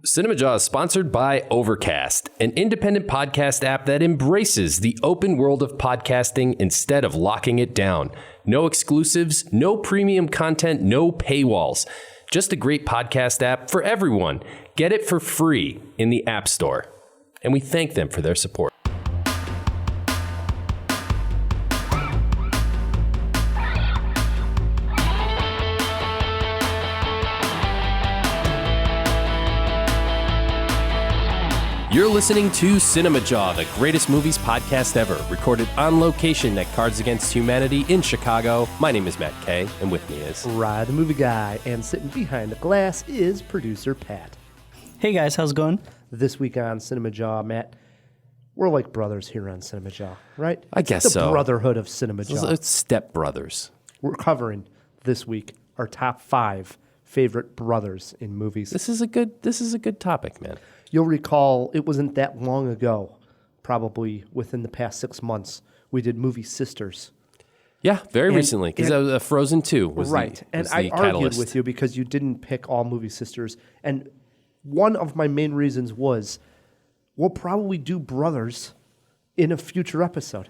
CinemaJaw is sponsored by Overcast, an independent podcast app that embraces the open world of podcasting instead of locking it down. No exclusives, no premium content, no paywalls. Just a great podcast app for everyone. Get it for free in the App Store. And we thank them for their support. You're listening to Cinemajaw, the greatest movies podcast ever, recorded on location at Cards Against Humanity in Chicago. My name is Matt Kay, and with me is Rod, the movie guy, and sitting behind the glass is producer Pat. Hey guys, how's it going? This week on Cinemajaw, Matt, we're like brothers here on Cinemajaw, right? I guess the so. The brotherhood of Cinemajaw. It's step brothers. We're covering this week our top 5 favorite brothers in movies. This is a good topic, man. You'll recall it wasn't that long ago, probably within the past 6 months, we did movie Sisters. Yeah, very recently, because Frozen 2 was right. Was I the argued catalyst. with you because you didn't pick all movie Sisters. And one of my main reasons was we'll probably do Brothers in a future episode.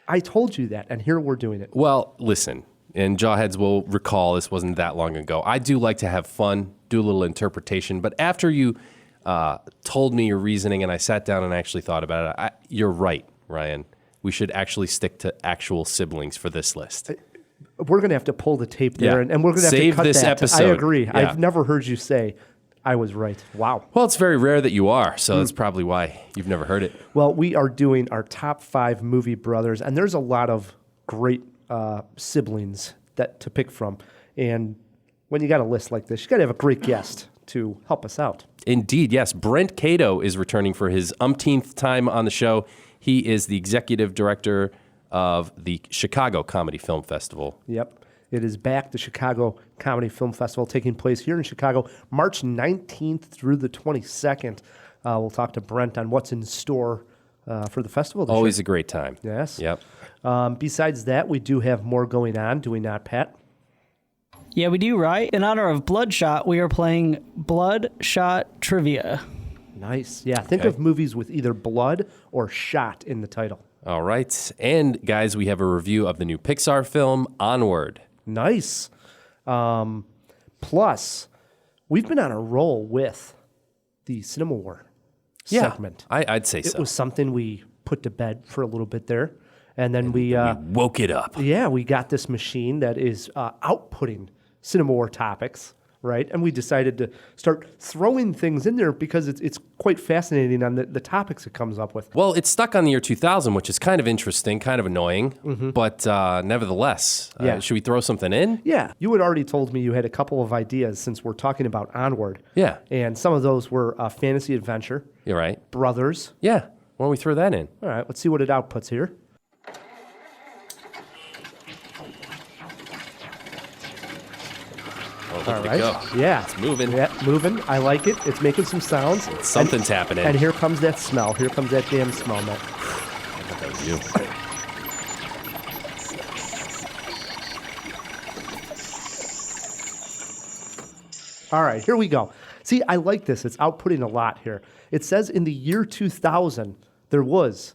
I told you that, and here we're doing it. Well, listen, and Jawheads will recall this wasn't that long ago. I do like to have fun, do a little interpretation, but after you told me your reasoning and I sat down and actually thought about it, you're right, Ryan. We should actually stick to actual siblings for this list. We're going to have to pull the tape there, and we're going to have Save to cut this that. episode. I agree. Yeah. I've never heard you say I was right. Wow. Well, it's very rare that you are, so that's probably why you've never heard it. Well, we are doing our top 5 movie brothers, and there's a lot of great siblings to pick from. And when you got a list like this, you got to have a great guest to help us out. Indeed, yes. Brent Kado is returning for his umpteenth time on the show. He is the executive director of the Chicago Comedy Film Festival. Yep. It is back, the Chicago Comedy Film Festival, taking place here in Chicago, March 19th through the 22nd. We'll talk to Brent on what's in store for the festival this Always year. a great time. Yes. Yep. Besides that, we do have more going on, do we not, Pat? Yeah, we do, right? In honor of Bloodshot, we are playing Bloodshot Trivia. Nice. Yeah, think of movies with either blood or shot in the title. All right. And, guys, we have a review of the new Pixar film, Onward. Nice. Plus, we've been on a roll with the CinemaWAR segment. I'd say so. It was something we put to bed for a little bit there. And then we woke it up. Yeah, we got this machine that is outputting CinemaWAR topics, right? And we decided to start throwing things in there because it's quite fascinating on the topics it comes up with. Well, it's stuck on the year 2000, which is kind of interesting, kind of annoying, but nevertheless, should we throw something in? Yeah, you had already told me you had a couple of ideas since we're talking about Onward. Yeah. And some of those were fantasy adventure. You're right. Brothers. Yeah. Why don't we throw that in? All right, let's see what it outputs here. All right. Go. Yeah. It's moving. Yeah, moving. I like it. It's making some sounds. Something's happening. And here comes that smell. Here comes that damn smell, Matt. I thought that was you. All right, here we go. See, I like this. It's outputting a lot here. It says in the year 2000, there was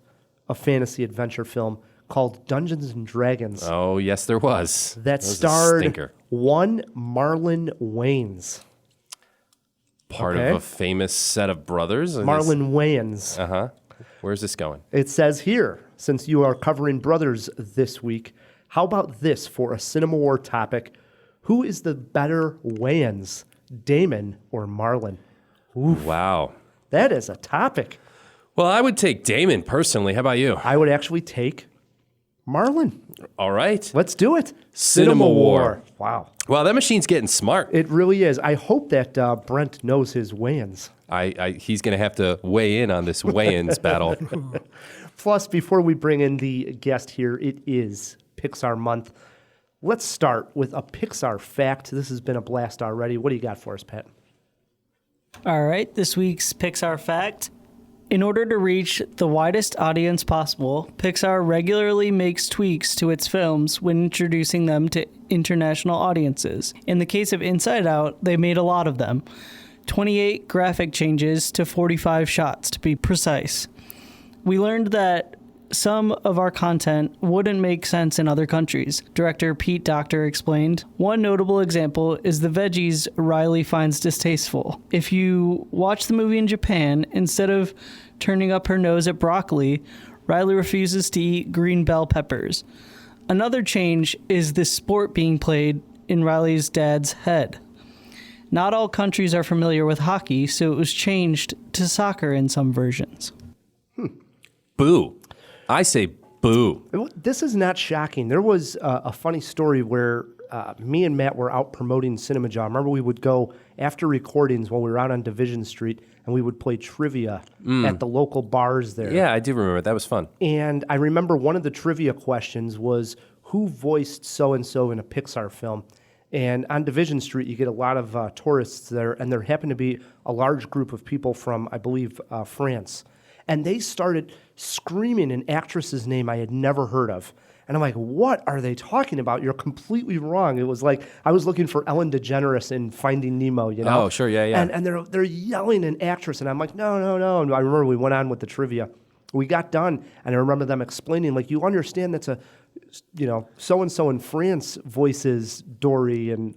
a fantasy adventure film called Dungeons and Dragons. Oh, yes, there was. That starred one Marlon Wayans. Part of a famous set of brothers. Marlon Wayans. Uh-huh. Where's this going? It says here, since you are covering brothers this week, how about this for a CinemaWAR topic? Who is the better Wayans, Damon or Marlon? Oof. Wow. That is a topic. Well, I would take Damon personally. How about you? I would actually take Marlon. All right. Let's do it. CinemaWAR. Wow. Wow, that machine's getting smart. It really is. I hope that Brent knows his Wayans. He's going to have to weigh in on this Wayans battle. Plus, before we bring in the guest here, it is Pixar month. Let's start with a Pixar fact. This has been a blast already. What do you got for us, Pat? All right, this week's Pixar fact. In order to reach the widest audience possible, Pixar regularly makes tweaks to its films when introducing them to international audiences. In the case of Inside Out, they made a lot of them. 28 graphic changes to 45 shots, to be precise. We learned that some of our content wouldn't make sense in other countries, director Pete Docter explained. One notable example is the veggies Riley finds distasteful. If you watch the movie in Japan, instead of turning up her nose at broccoli, Riley refuses to eat green bell peppers. Another change is the sport being played in Riley's dad's head. Not all countries are familiar with hockey, so it was changed to soccer in some versions. Boo. I say boo. This is not shocking. There was a funny story where me and Matt were out promoting Cinemajaw. Remember, we would go after recordings when we were out on Division Street, and we would play trivia at the local bars there. Yeah, I do remember. That was fun. And I remember one of the trivia questions was, who voiced so-and-so in a Pixar film? And on Division Street, you get a lot of tourists there, and there happened to be a large group of people from, I believe, France. And they started screaming an actress's name I had never heard of. And I'm like, what are they talking about? You're completely wrong. It was like I was looking for Ellen DeGeneres in Finding Nemo, you know? Oh, sure, yeah. And they're yelling an actress, and I'm like, no. And I remember we went on with the trivia. We got done, and I remember them explaining, like, you understand that's a, so-and-so in France voices Dory, and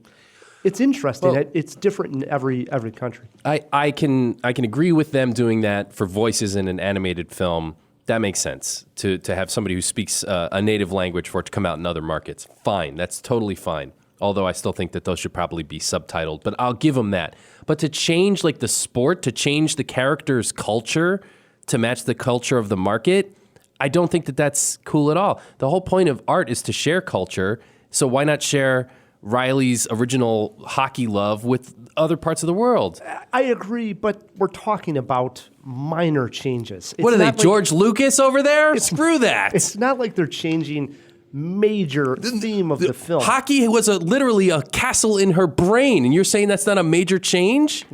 it's interesting. Well, it's different in every country. I can agree with them doing that for voices in an animated film. That makes sense to have somebody who speaks a native language for it to come out in other markets. Fine, that's totally fine. Although I still think that those should probably be subtitled, but I'll give them that. But to change like the sport, to change the character's culture to match the culture of the market, I don't think that that's cool at all. The whole point of art is to share culture, so why not share Riley's original hockey love with other parts of the world? I agree, but we're talking about minor changes. What are they, George Lucas over there? Screw that. It's not like they're changing major theme of the film. Hockey was literally a castle in her brain, and you're saying that's not a major change?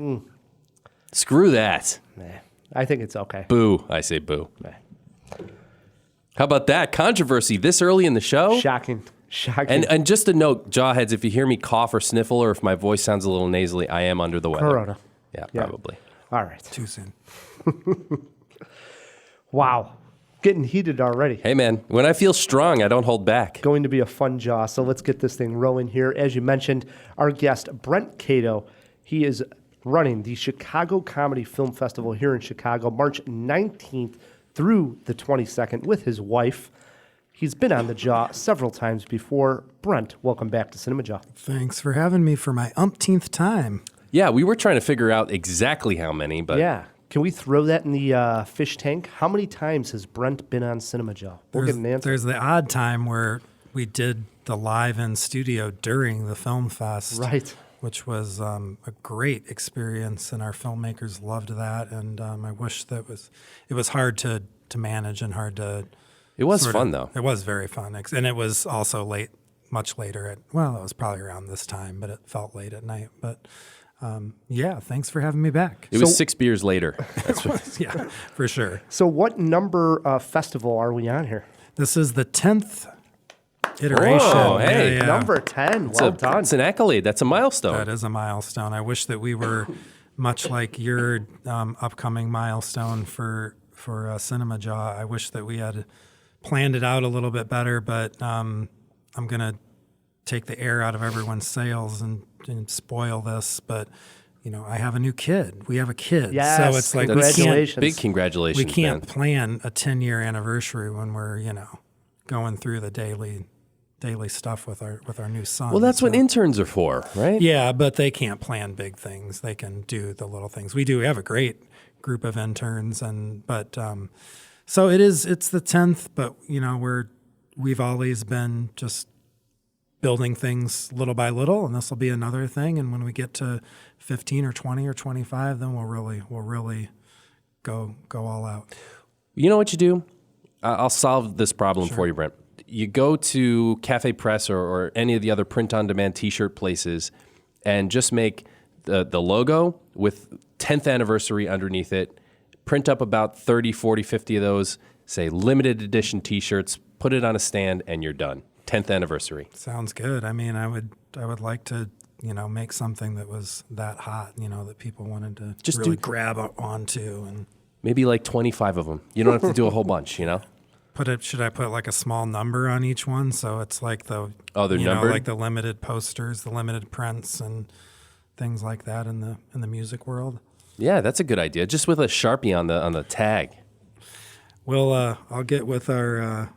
Screw that. Nah, I think it's okay. Boo. I say boo. Nah. How about that? Controversy this early in the show? Shocking. And just a note, Jawheads, if you hear me cough or sniffle, or if my voice sounds a little nasally, I am under the weather. Corona. Yeah, probably. All right. Too soon. Wow. Getting heated already. Hey, man, when I feel strong, I don't hold back. Going to be a fun jaw, so let's get this thing rolling here. As you mentioned, our guest, Brent Kado, he is running the Chicago Comedy Film Festival here in Chicago, March 19th through the 22nd with his wife. He's been on the Jaw several times before. Brent, welcome back to Cinemajaw. Thanks for having me for my umpteenth time. Yeah, we were trying to figure out exactly how many, but Yeah. Can we throw that in the fish tank? How many times has Brent been on Cinemajaw? We'll get an answer. There's the odd time where we did the live in studio during the film fest. Right. Which was a great experience, and our filmmakers loved that. And I wish that it was hard to manage and hard to. it was fun, though. It was very fun, and it was also late, much later. It was probably around this time, but it felt late at night. But yeah, thanks for having me back. It was 6 beers later. That's what, Yeah, for sure. So what number festival are we on here? This is the 10th iteration. Oh, hey, Yeah. Number 10. Well done. it's an accolade. That's a milestone. That is a milestone. I wish that we were much like your upcoming milestone for Cinemajaw. I wish that we had planned it out a little bit better, but I'm going to take the air out of everyone's sails and spoil this. But, I have a new kid. We have a kid. Yes, so it's like congratulations. Big congratulations, we can't man. plan a 10-year anniversary when we're, going through the daily stuff with our new son. Well, that's what interns are for, right? Yeah, but they can't plan big things. They can do the little things. We do. We have a great group of interns, so it's the 10th, but we've always been just building things little by little, and this will be another thing. And when we get to 15 or 20 or 25, then we'll really go all out. You know what you do? I'll solve this problem for you, Brent. You go to Cafe Press or any of the other print-on-demand T-shirt places and just make the logo with 10th anniversary underneath it. Print up about 30, 40, 50 of those, say limited edition T-shirts, put it on a stand, and you're done. 10th anniversary. Sounds good. I mean, I would like to make something that was that hot, that people wanted to Just really do- grab onto and Maybe like 25 of them. You don't have to do a whole bunch, should I put like a small number on each one? So it's like they're numbered? like the limited posters, the limited prints and things like that in the music world. Yeah, that's a good idea. Just with a Sharpie on the tag. Well, I'll get with our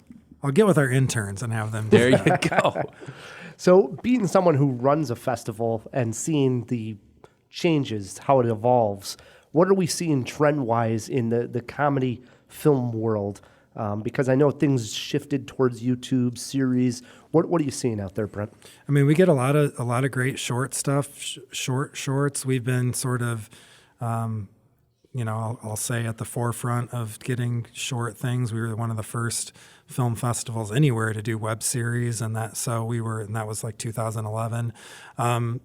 interns and have them. There you go. So, being someone who runs a festival and seeing the changes, how it evolves, what are we seeing trend-wise in the comedy film world? Because I know things shifted towards YouTube series. What are you seeing out there, Brent? I mean, we get a lot of great short stuff, shorts. We've been sort of, I'll say at the forefront of getting short things. We were one of the first film festivals anywhere to do web series, and that was like 2011.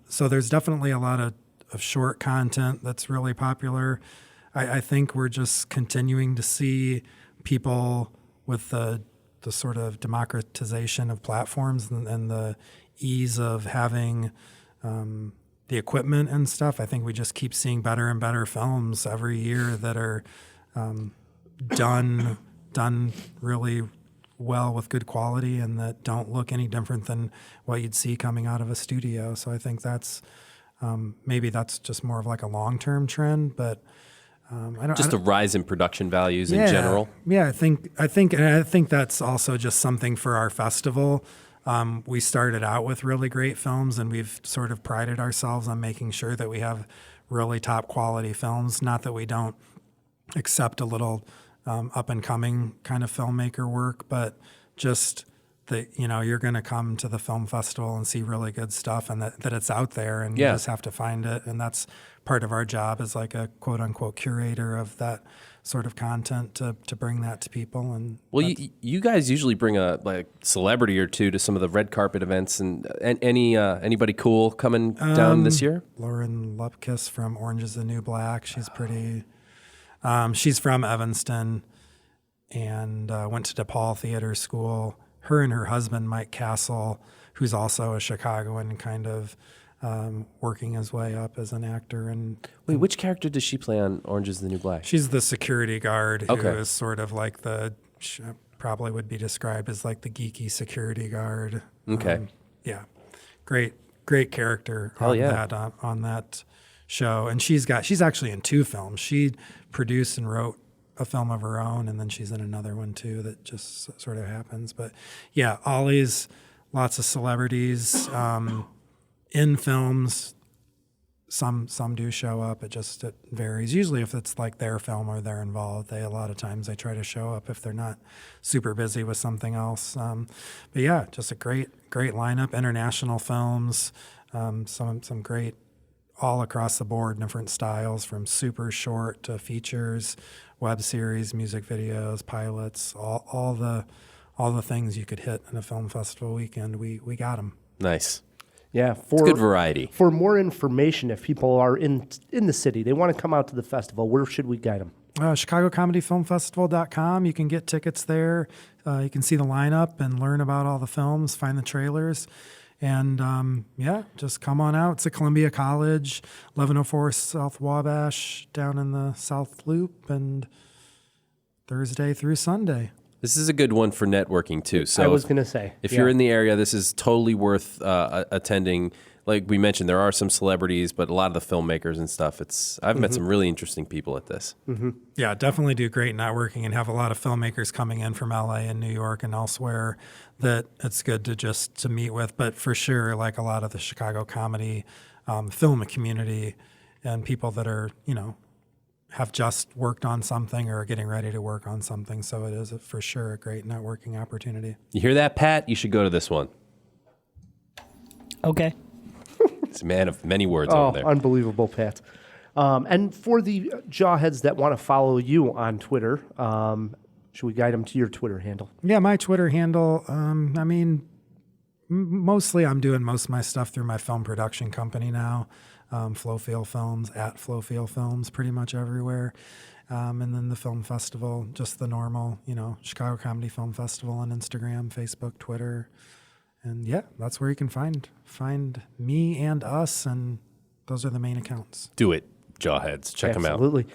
So there's definitely a lot of short content that's really popular. I think we're just continuing to see people with the sort of democratization of platforms and the ease of having the equipment and stuff. I think we just keep seeing better and better films every year that are done really well with good quality and that don't look any different than what you'd see coming out of a studio. So I think that's maybe that's just more of like a long-term trend, but Just a rise in production values in general. Yeah, I think that's also just something for our festival. We started out with really great films, and we've sort of prided ourselves on making sure that we have really top quality films. Not that we don't accept a little up and coming kind of filmmaker work, but just that you're going to come to the film festival and see really good stuff, and that it's out there, and you just have to find it. And that's part of our job as like a quote unquote curator of that sort of content to bring that to people. And you guys usually bring a celebrity or two to some of the red carpet events, and anybody cool coming down this year? Lauren Lupkus from Orange is the New Black. She's pretty. She's from Evanston and went to DePaul Theater School. Her and her husband, Mike Castle, who's also a Chicagoan, kind of working his way up as an actor. And wait, which character does she play on Orange is the New Black? She's the security guard who is sort of like probably would be described as like the geeky security guard. Okay. Yeah. Great character on that show. And she's actually in 2 films. She produced and wrote a film of her own, and then she's in another one too that just sort of happens. But yeah, always lots of celebrities in films. Some do show up. It varies. Usually if it's like their film or they're involved, a lot of times they try to show up if they're not super busy with something else. But yeah, just a great lineup. International films, some great all across the board, different styles from super short to features, web series, music videos, pilots, all the things you could hit in a film festival weekend. We got them. Nice. Yeah, it's good variety. For more information, if people are in the city, they want to come out to the festival, where should we guide them? ChicagoComedyFilmFestival.com. You can get tickets there. You can see the lineup and learn about all the films, find the trailers. And just come on out. It's at Columbia College, 1104 South Wabash, down in the South Loop, and Thursday through Sunday. This is a good one for networking too. So I was going to say, if you're in the area, this is totally worth attending. Like we mentioned, there are some celebrities, but a lot of the filmmakers and stuff. I've met some really interesting people at this. Mm-hmm. Yeah, definitely do great networking and have a lot of filmmakers coming in from LA and New York and elsewhere that it's good to meet with. But for sure, like a lot of the Chicago comedy film community and people that are, have just worked on something or are getting ready to work on something. So it is for sure a great networking opportunity. You hear that, Pat? You should go to this one. Okay. It's a man of many words over there. Unbelievable, Pat. And for the jawheads that want to follow you on Twitter, should we guide them to your Twitter handle? Yeah, my Twitter handle, mostly I'm doing most of my stuff through my film production company now, Flowfield Films, at Flowfield Films, pretty much everywhere. And then the film festival, just the normal, Chicago Comedy Film Festival on Instagram, Facebook, Twitter. yeah, that's where you can find me and us, and those are the main accounts. Do it, Jawheads. Check them out. Absolutely.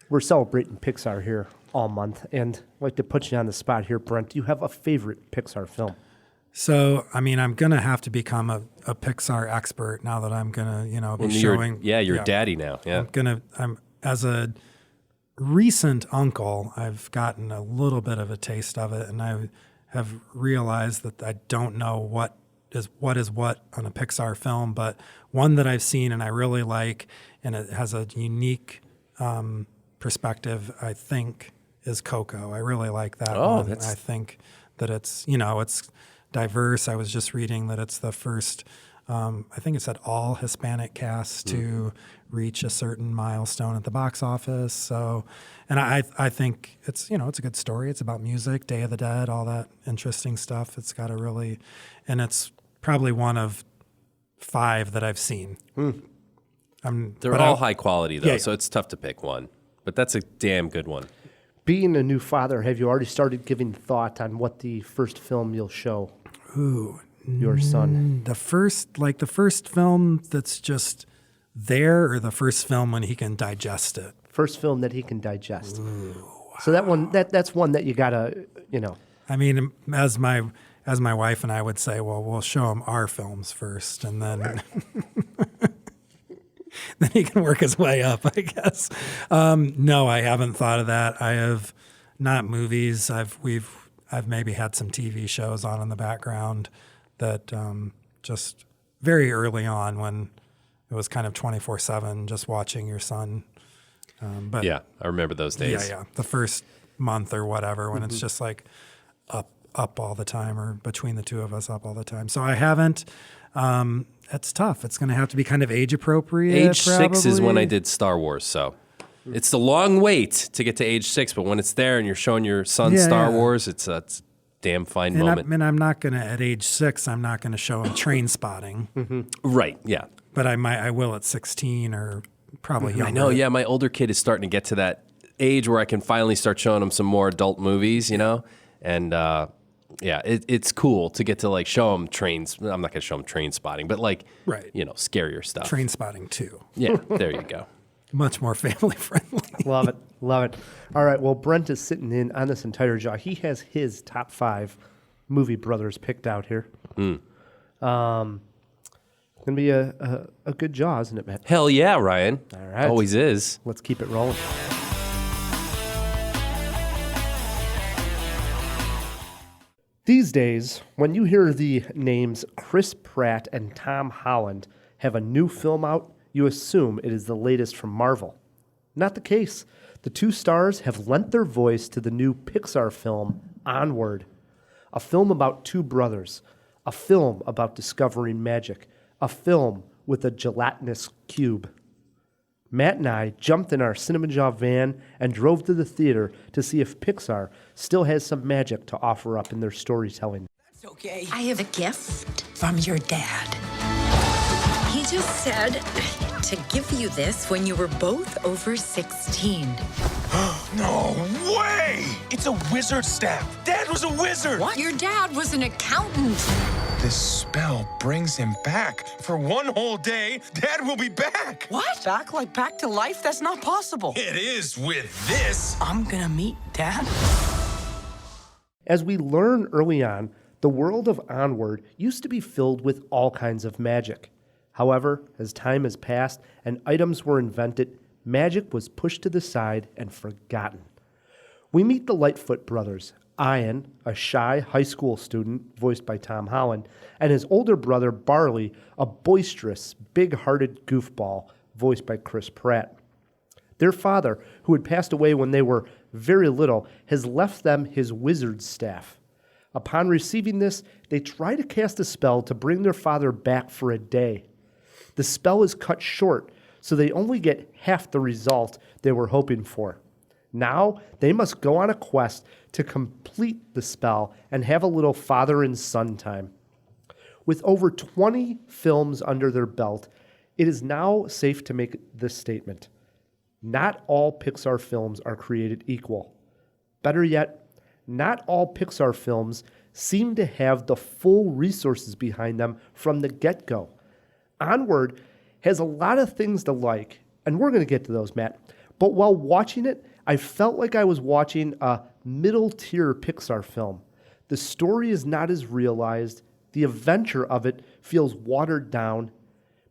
We're celebrating Pixar here all month, and I'd like to put you on the spot here, Brent. Do you have a favorite Pixar film? So, I mean, I'm going to have to become a Pixar expert now that I'm going to, be showing. You're a daddy now. Yeah. I'm as a recent uncle, I've gotten a little bit of a taste of it, and I have realized that I don't know what is what on a Pixar film, but one that I've seen and I really like, and it has a unique perspective, I think, is Coco. I really like that one. I think that it's diverse. I was just reading that it's the first, I think it said all Hispanic cast to reach a certain milestone at the box office. So, and I think it's, it's a good story. It's about music, Day of the Dead, all that interesting stuff. It's got and it's probably one of 5 that I've seen. They're all high quality, though, so it's tough to pick one. But that's a damn good one. Being a new father, have you already started giving thought on what the first film you'll show your son? The first film that's just there, or the first film when he can digest it? First film that he can digest. Ooh. So that one, that's one that you gotta, I mean, as my wife and I would say, well, we'll show him our films first, and then then he can work his way up, I guess. No, I haven't thought of that. I have not movies. I've maybe had some TV shows on in the background that just very early on when it was kind of 24/7, just watching your son. But yeah, I remember those days. Yeah. The first month or whatever, when it's just like up all the time, or between the two of us up all the time. So I haven't. It's tough. It's going to have to be kind of age appropriate. Age probably. 6 is when I did Star Wars, so it's the long wait to get to age 6. But when it's there and you're showing your son Star Wars, it's a damn fine moment. I'm not going to, at age 6, I'm not going to show him Train Spotting. Right, yeah. But I will at 16 or probably younger. I know, yeah. My older kid is starting to get to that age where I can finally start showing him some more adult movies, and yeah, it's cool to get to like show them trains. I'm not going to show them Train Spotting, but like, scarier stuff. Train Spotting 2. Yeah, there you go. Much more family friendly. Love it. All right, well, Brent is sitting in on this entire jaw. He has his top 5 movie brothers picked out here. Gonna be a good jaw, isn't it, Matt? Hell yeah, Ryan. All right. Always is. Let's keep it rolling. These days, when you hear the names Chris Pratt and Tom Holland have a new film out, you assume it is the latest from Marvel. Not the case. The two stars have lent their voice to the new Pixar film, Onward, a film about 2 brothers, a film about discovering magic, a film with a gelatinous cube. Matt and I jumped in our Cinemajaw van and drove to the theater to see if Pixar still has some magic to offer up in their storytelling. That's okay. I have a gift from your dad. He just said to give you this when you were both over 16. No way! It's a wizard staff. Dad was a wizard. What? Your dad was an accountant. This spell brings him back. For one whole day, Dad will be back. What? Back to life? That's not possible. It is with this. I'm gonna meet Dad. As we learn early on, the world of Onward used to be filled with all kinds of magic. However, as time has passed and items were invented, magic was pushed to the side and forgotten. We meet the Lightfoot brothers, Ian, a shy high school student, voiced by Tom Holland, and his older brother, Barley, a boisterous, big-hearted goofball, voiced by Chris Pratt. Their father, who had passed away when they were very little, has left them his wizard's staff. Upon receiving this, they try to cast a spell to bring their father back for a day. The spell is cut short, so they only get half the result they were hoping for. Now, they must go on a quest to complete the spell and have a little father and son time. With over 20 films under their belt, it is now safe to make this statement. Not all Pixar films are created equal. Better yet, not all Pixar films seem to have the full resources behind them from the get-go. Onward has a lot of things to like, and we're going to get to those, Matt. But while watching it, I felt like I was watching a middle-tier Pixar film. The story is not as realized. The adventure of it feels watered down.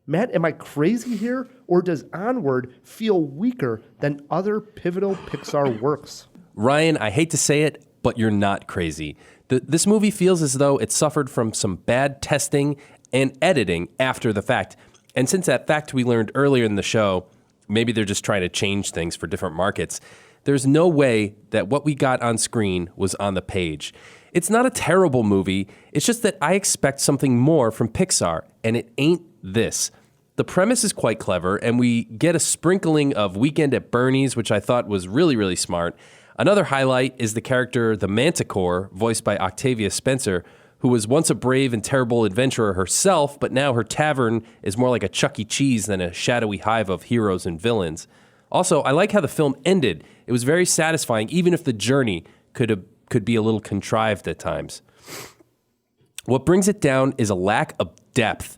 Matt, am I crazy here, or does Onward feel weaker than other pivotal Pixar works? Ryan, I hate to say it, but you're not crazy. This movie feels as though it suffered from some bad testing and editing after the fact. And since that fact we learned earlier in the show, maybe they're just trying to change things for different markets. There's no way that what we got on screen was on the page. It's not a terrible movie. It's just that I expect something more from Pixar, and it ain't this. The premise is quite clever, and we get a sprinkling of Weekend at Bernie's, which I thought was really, really smart. Another highlight is the character, the Manticore, voiced by Octavia Spencer, who was once a brave and terrible adventurer herself, but now her tavern is more like a Chuck E. Cheese than a shadowy hive of heroes and villains. Also, I like how the film ended. It was very satisfying, even if the journey could be a little contrived at times. What brings it down is a lack of depth.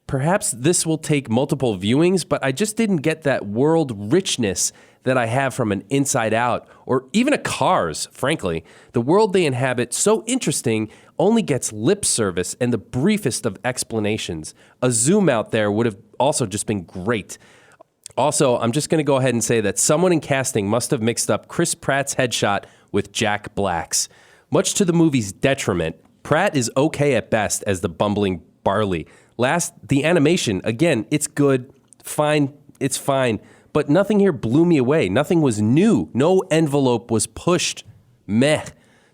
Perhaps this will take multiple viewings, but I just didn't get that world richness that I have from an Inside Out or even a Cars, frankly. The world they inhabit, so interesting, only gets lip service and the briefest of explanations. A zoom out there would have also just been great. Also, I'm just going to go ahead and say that someone in casting must have mixed up Chris Pratt's headshot with Jack Black's. Much to the movie's detriment, Pratt is okay at best as the bumbling Barley. Last, the animation, again, it's good, fine, it's fine, but nothing here blew me away. Nothing was new. No envelope was pushed. Meh.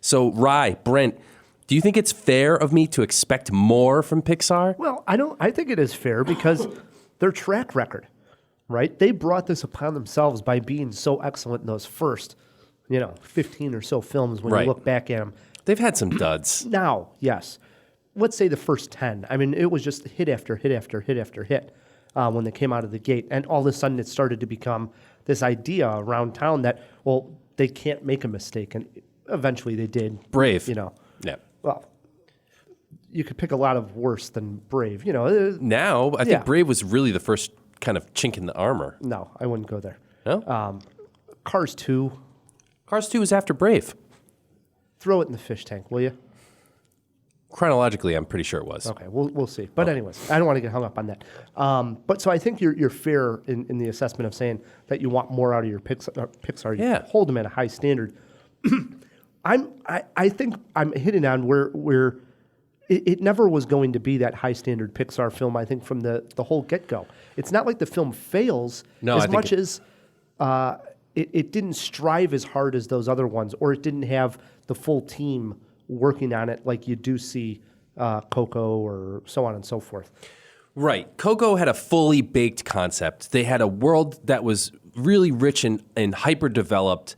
So, Brent, do you think it's fair of me to expect more from Pixar? Well, I think it is fair because their track record, right? They brought this upon themselves by being so excellent in those first, 15 or so films when you look back at them. They've had some duds. Now, yes. Let's say the first 10. I mean, it was just hit after hit after hit after hit when they came out of the gate. And all of a sudden it started to become this idea around town that, well, they can't make a mistake. And eventually they did. Brave. Yeah. Well, you could pick a lot of worse than Brave. Now, I think Brave was really the first kind of chink in the armor. No, I wouldn't go there. No? Cars 2. Cars 2 was after Brave. Throw it in the fish tank, will you? Chronologically, I'm pretty sure it was. Okay, we'll see. But anyways, I don't want to get hung up on that. But so I think you're fair in the assessment of saying that you want more out of your Pixar. You hold them at a high standard. I think I'm hitting on where it never was going to be that high standard Pixar film. I think from the whole get go, it's not like the film fails as much as it didn't strive as hard as those other ones, or it didn't have the full team working on it like you do see Coco or so on and so forth. Right. Coco had a fully baked concept. They had a world that was really rich and hyper-developed.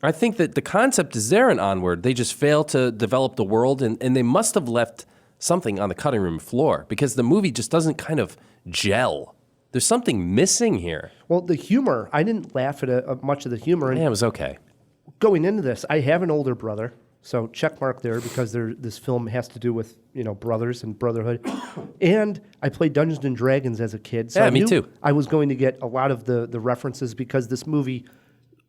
I think that the concept is there in Onward. They just failed to develop the world, and they must have left something on the cutting room floor because the movie just doesn't kind of gel. There's something missing here. Well, the humor, I didn't laugh at much of the humor. Yeah, it was okay. Going into this, I have an older brother. So check mark there because this film has to do with brothers and brotherhood, and I played Dungeons and Dragons as a kid. So yeah, I me knew too. I was going to get a lot of the references because this movie,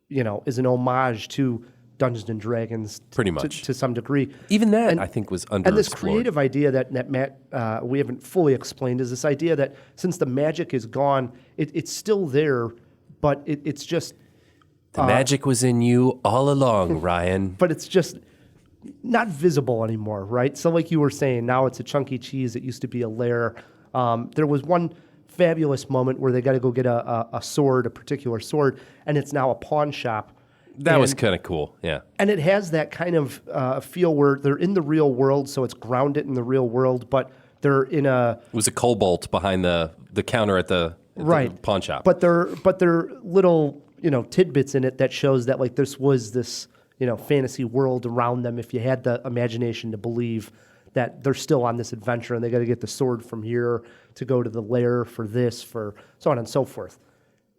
is an homage to Dungeons and Dragons, pretty much to some degree. Even that I think was underexplored. And this creative idea that Matt we haven't fully explained is this idea that since the magic is gone, it's still there, but it's just the magic was in you all along, Ryan. But it's just not visible anymore, right? So like you were saying, now it's a Chuck E. Cheese. It used to be a lair. There was one fabulous moment where they got to go get a sword, a particular sword, and it's now a pawn shop. That was kind of cool, yeah. And it has that kind of feel where they're in the real world, so it's grounded in the real world, but they're in a... It was a cobalt behind the counter at the pawn shop. But they're little, tidbits in it that shows that like this was this... fantasy world around them if you had the imagination to believe that they're still on this adventure and they got to get the sword from here to go to the lair for this, for so on and so forth.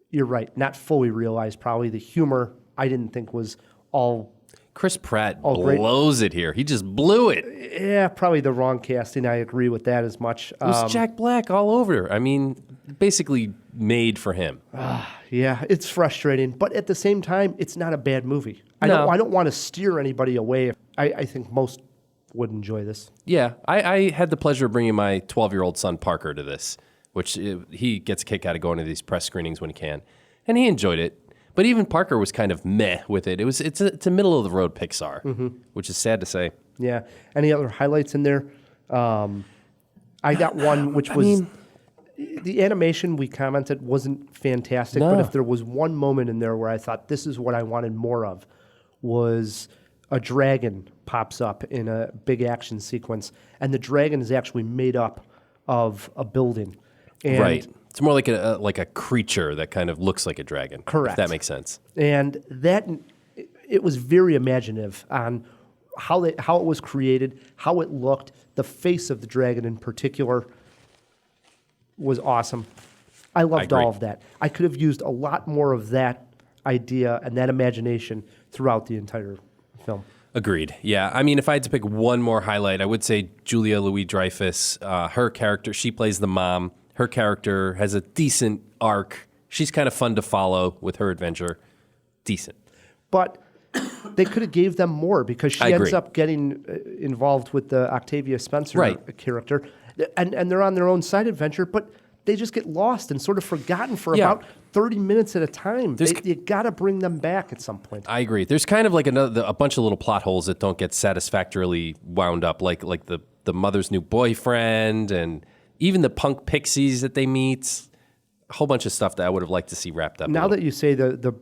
You're right. Not fully realized, probably. The humor, I didn't think was all Chris Pratt great. blows it here. He just blew it. It Yeah, probably the wrong casting. I agree with that as much. was Jack Black all over. I mean, basically made for him. Yeah, it's frustrating, but at the same time, it's not a bad movie. No. I don't want to steer anybody away. I think most would enjoy this. Yeah, I had the pleasure of bringing my 12-year-old son Parker to this, which he gets a kick out of going to these press screenings when he can, and he enjoyed it. But even Parker was kind of meh with it. It's a middle of the road Pixar, which is sad to say. Yeah. Any other highlights in there? I got one, which was the animation we commented wasn't fantastic, No. but if there was one moment in there where I thought this is what I wanted more of, was a dragon pops up in a big action sequence, and the dragon is actually made up of a building. And Right. It's more like a creature that kind of looks like a dragon. Correct. If that makes sense. And that it was very imaginative on how it was created, how it looked. The face of the dragon in particular was awesome. I loved agree. all of that. I could have used a lot more of that idea and that imagination throughout the entire film. Agreed. Yeah. I mean, if I had to pick one more highlight, I would say Julia Louis-Dreyfus. Her character, she plays the mom. Her character has a decent arc. She's kind of fun to follow with her adventure. Decent. But they could have gave them more because she I ends agree. up getting involved with the Octavia Spencer Right. character. And they're on their own side adventure, but they just get lost and sort of forgotten for Yeah. about 30 minutes at a time. You got to bring them back at some point. I agree. There's kind of like a bunch of little plot holes that don't get satisfactorily wound up, like the mother's new boyfriend and even the punk pixies that they meet. A whole bunch of stuff that I would have liked to see wrapped up. Now that you say the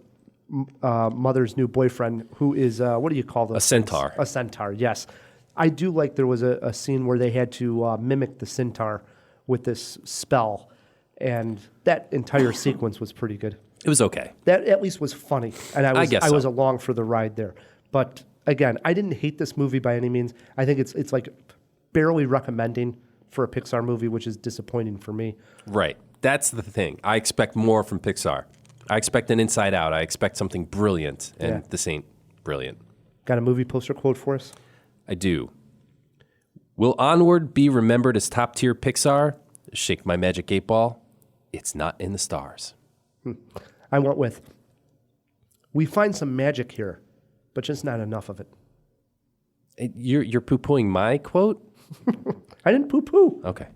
mother's new boyfriend, who is, what do you call those? A centaur. A centaur, yes. I do like there was a scene where they had to mimic the centaur with this spell, and that entire sequence was pretty good. It was okay. That at least was funny, and I guess so. was along for the ride there. But again, I didn't hate this movie by any means. I think it's like barely recommending for a Pixar movie, which is disappointing for me. Right. That's the thing. I expect more from Pixar. I expect an Inside Out. I expect something brilliant, and Yeah. this ain't brilliant. Got a movie poster quote for us? I do. Will Onward be remembered as top-tier Pixar? Shake my magic 8-ball. It's not in the stars. I went with, we find some magic here, but just not enough of it. You're poo-pooing my quote? I didn't poo-poo. Okay.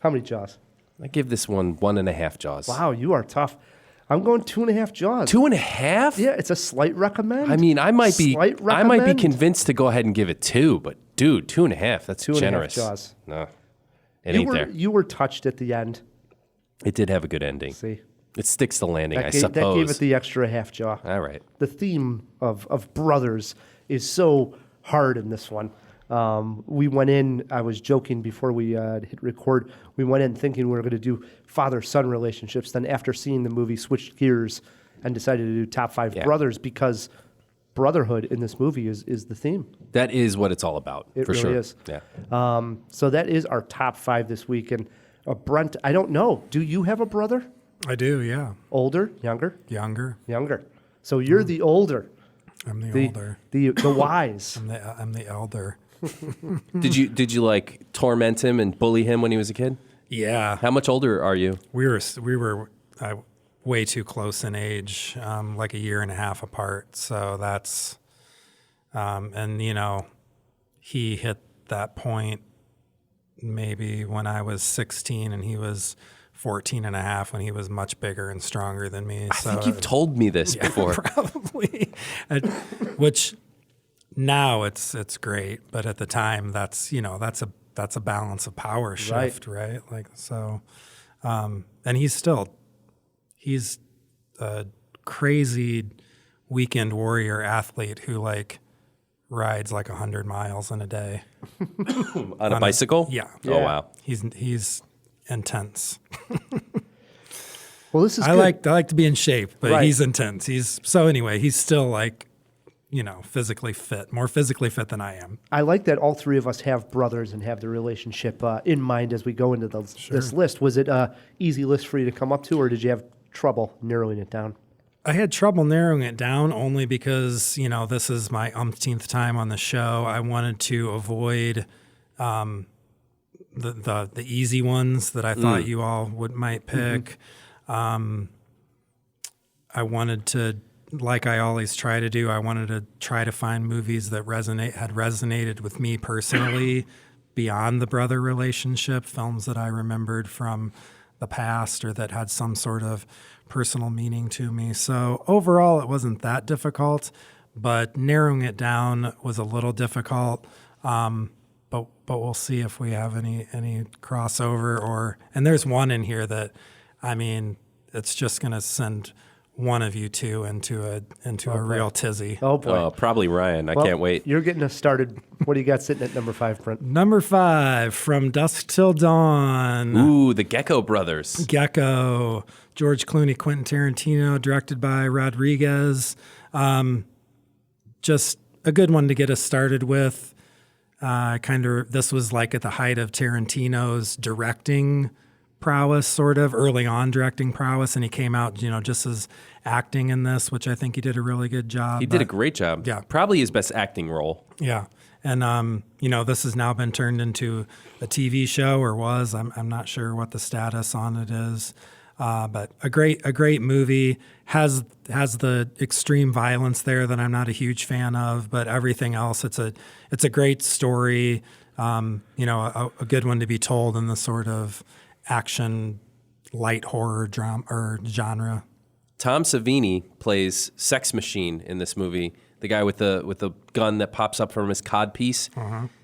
How many Jaws? I give this one 1.5 Jaws. Wow, you are tough. I'm going 2.5 Jaws. 2.5? Yeah, it's a slight recommend. I mean, I might be recommend. convinced to go ahead and give it 2, but dude, 2.5. That's 2.5 generous. Jaws. No, it ain't there. You were touched at the end. It did have a good ending. See, It sticks the landing, I that suppose. gave it the extra half jaw. All right. The theme of brothers is so hard in this one. We went in, I was joking before we hit record, we went in thinking we were going to do father-son relationships. Then after seeing the movie, switched gears and decided to do top 5 brothers because brotherhood in this movie is the theme. That is what it's all about, It for really sure. is. Yeah. So that is our top 5 this week. And Brent, I don't know, do you have a brother? I do, yeah. Older? Younger? Younger. Younger. So you're the older. I'm the older. The wise. I'm the elder. Did you like torment him and bully him when he was a kid? Yeah. How much older are you? We were way too close in age, like a year and a half apart. So that's, and you know, he hit that point maybe when I was 16 and he was 14 and a half when he was much bigger and stronger than me. I think you've told me this before. Probably, which now it's great, but at the time that's a balance of power shift, right? Like so, and he's a crazy weekend warrior athlete who like rides like 100 miles in a day On a bicycle? Yeah. Oh, wow. He's intense. Well, this is I good. like to be in shape, but Right. he's intense. He's still like, physically fit, more physically fit than I am. I like that all three of us have brothers and have the relationship in mind as we go into this list. Was it an easy list for you to come up to, or did you have trouble narrowing it down? I had trouble narrowing it down only because, this is my umpteenth time on the show. I wanted to avoid the easy ones that I thought you all might pick. I wanted to, like I always try to do, I wanted to try to find movies that had resonated with me personally beyond the brother relationship, films that I remembered from the past or that had some sort of personal meaning to me. So overall, it wasn't that difficult, but narrowing it down was a little difficult. But we'll see if we have any crossover and there's one in here that, it's just going to send one of you two into a real tizzy. Oh boy. Probably Ryan. I can't wait. You're getting us started. What do you got sitting at number 5, Brent? Number 5, From Dusk Till Dawn. Ooh, the Gecko brothers. Gecko. George Clooney, Quentin Tarantino, directed by Rodriguez. Just a good one to get us started with. This was like at the height of Tarantino's directing prowess, sort of early on directing prowess, and he came out, just as acting in this, which I think he did a really good job. He did a great job. Yeah. Probably his best acting role. Yeah. And, this has now been turned into a TV show, or was. I'm not sure what the status on it is. But a great movie. Has the extreme violence there that I'm not a huge fan of, but everything else, it's a great story. A good one to be told in the sort of action, light horror drama or genre. Tom Savini plays Sex Machine in this movie, the guy with the gun that pops up from his codpiece.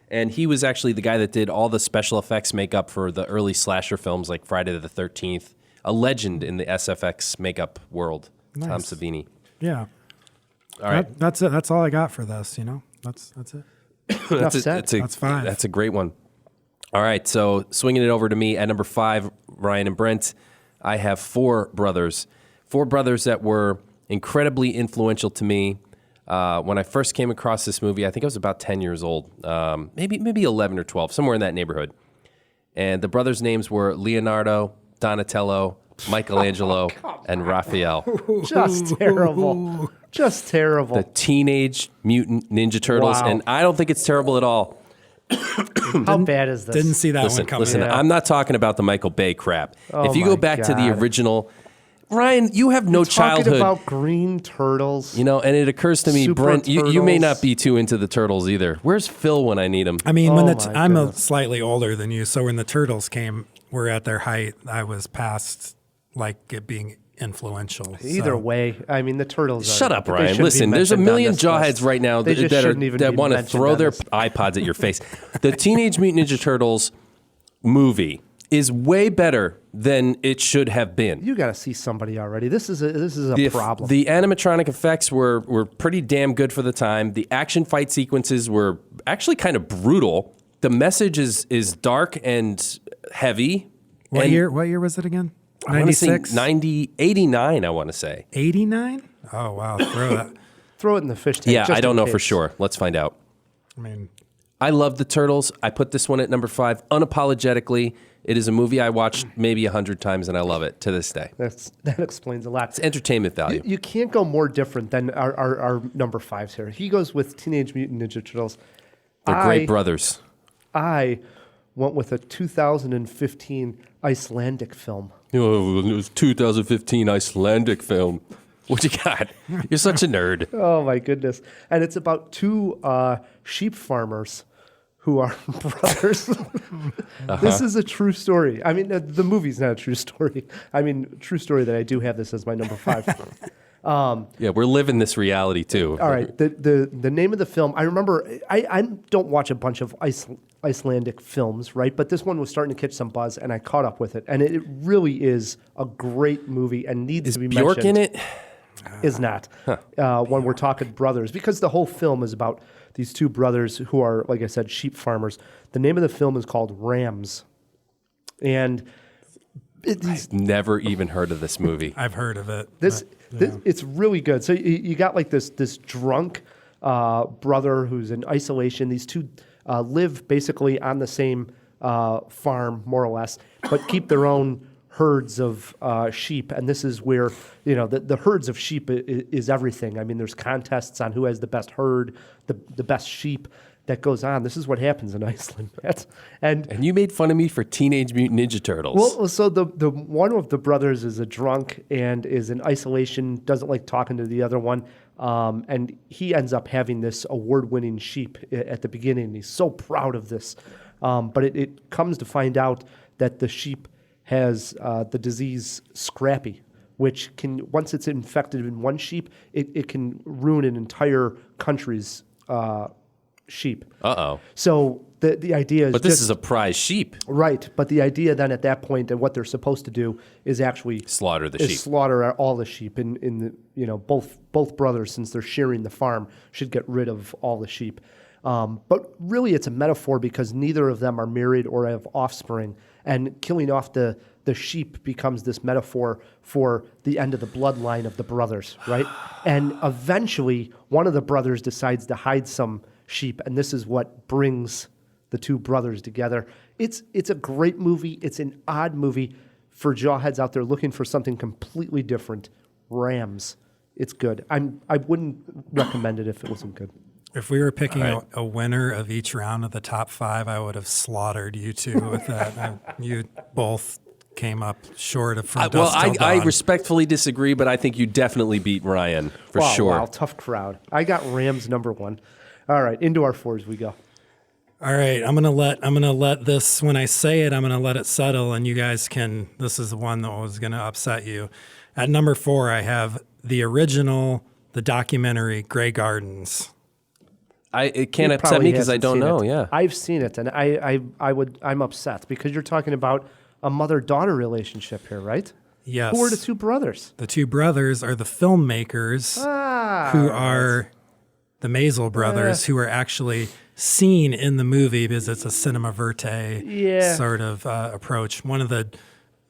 And he was actually the guy that did all the special effects makeup for the early slasher films like Friday the 13th. A legend in the SFX makeup world, nice. Tom Savini. Yeah. All right. That's it. That's all I got for this, That's it. That's 5. That's a great one. All right, so swinging it over to me at number 5, Ryan and Brent, I have 4 brothers. 4 brothers that were incredibly influential to me. When I first came across this movie, I think I was about 10 years old, maybe 11 or 12, somewhere in that neighborhood. And the brothers' names were Leonardo, Donatello, Michelangelo, and Raphael. Just terrible. Just terrible. The Teenage Mutant Ninja Turtles, Wow. and I don't think it's terrible at all. How bad is this? Didn't see that one coming. Listen, Yeah. I'm not talking about the Michael Bay crap. Oh if you my go back to the God. original, Ryan, you have no You're talking childhood. about green turtles. And it occurs to me, Super Brent, you may Turtles. not be too into the turtles either. Where's Phil when I need him? I mean, Oh when my I'm goodness. slightly older than you, so when the Turtles were at their height, I was past like it being influential. Either so. way, the turtles. Shut up, they Ryan. shouldn't be Listen, there's a mentioned on million this jawheads list. right now They just that shouldn't even be want to mentioned throw on their this. iPods at your face. The Teenage Mutant Ninja Turtles movie is way better than it should have been. You got to see somebody already. This is a problem. The animatronic effects were pretty damn good for the time. The action fight sequences were actually kind of brutal. The message is dark and heavy. What And year was it again? I wanna say 96? 89, I want to say. 89? Oh, wow. Throw that. Throw it in the fish tank. Yeah, just I don't in know case. for sure. Let's find out. I mean, I love the Turtles. I put this one at number 5 unapologetically. It is a movie I watched maybe 100 times, and I love it to this day. That explains a lot. It's entertainment value. You can't go more different than our number 5s here. He goes with Teenage Mutant Ninja Turtles. They're great brothers. I went with a 2015 Icelandic film. Oh, it was 2015 Icelandic film. What you got? You're such a nerd. Oh my goodness! And it's about 2 sheep farmers who are brothers. This is a true story. The movie's not a true story. True story that I do have this as my number 5. Yeah, we're living this reality too. All right. The name of the film, I remember, I don't watch a bunch of Icelandic films, right? But this one was starting to catch some buzz, and I caught up with it. And it really is a great movie and needs to be Bjork mentioned. in it? Is not. When we're talking brothers, because the whole film is about these 2 brothers who are, like I said, sheep farmers. The name of the film is called Rams. And I've never even heard of this movie. I've heard of it. This it's really good. So you got like this drunk brother who's in isolation. These 2 live basically on the same farm, more or less, but keep their own herds of sheep, and this is where the herds of sheep is everything. I mean, there's contests on who has the best herd, the best sheep that goes on. This is what happens in Iceland, Matt. And you made fun of me for Teenage Mutant Ninja Turtles. Well, so the one of the brothers is a drunk and is in isolation, doesn't like talking to the other one, and he ends up having this award-winning sheep at the beginning. He's so proud of this, but it comes to find out that the sheep has the disease scrappy, which can, once it's infected in one sheep, it can ruin an entire country's sheep. Uh-oh. So the idea is But this is a prize sheep. Right, but the idea then at that point and what they're supposed to do is actually Slaughter the sheep. Slaughter all the sheep. In the both brothers, since they're sharing the farm, should get rid of all the sheep. But really, it's a metaphor because neither of them are married or have offspring, and killing off the sheep becomes this metaphor for the end of the bloodline of the brothers, right? And eventually, one of the brothers decides to hide some sheep, and this is what brings the two brothers together. It's a great movie. It's an odd movie for jawheads out there looking for something completely different. Rams. It's good. I wouldn't recommend it if it wasn't good. If we were picking a winner of each round of the top 5, I would have slaughtered you two with that. You both came up short of from Well, Dusk Till I Dawn. respectfully disagree, but I think you definitely beat Ryan for sure. Wow, tough crowd. I got Rams number 1. All right, into our 4s we go. All right, I'm gonna let this, when I say it, I'm gonna let it settle, and you guys can. This is the one that was gonna upset you. At number 4, I have the original, the documentary Grey Gardens. It can't He upset probably me because I hasn't don't seen know. it. Yeah, I've seen it, and I'm upset because you're talking about a mother-daughter relationship here, right? Yes. Who are the two brothers? The two brothers are the filmmakers who are the Maisel brothers, who are actually seen in the movie because it's a cinema verte sort of approach. One of the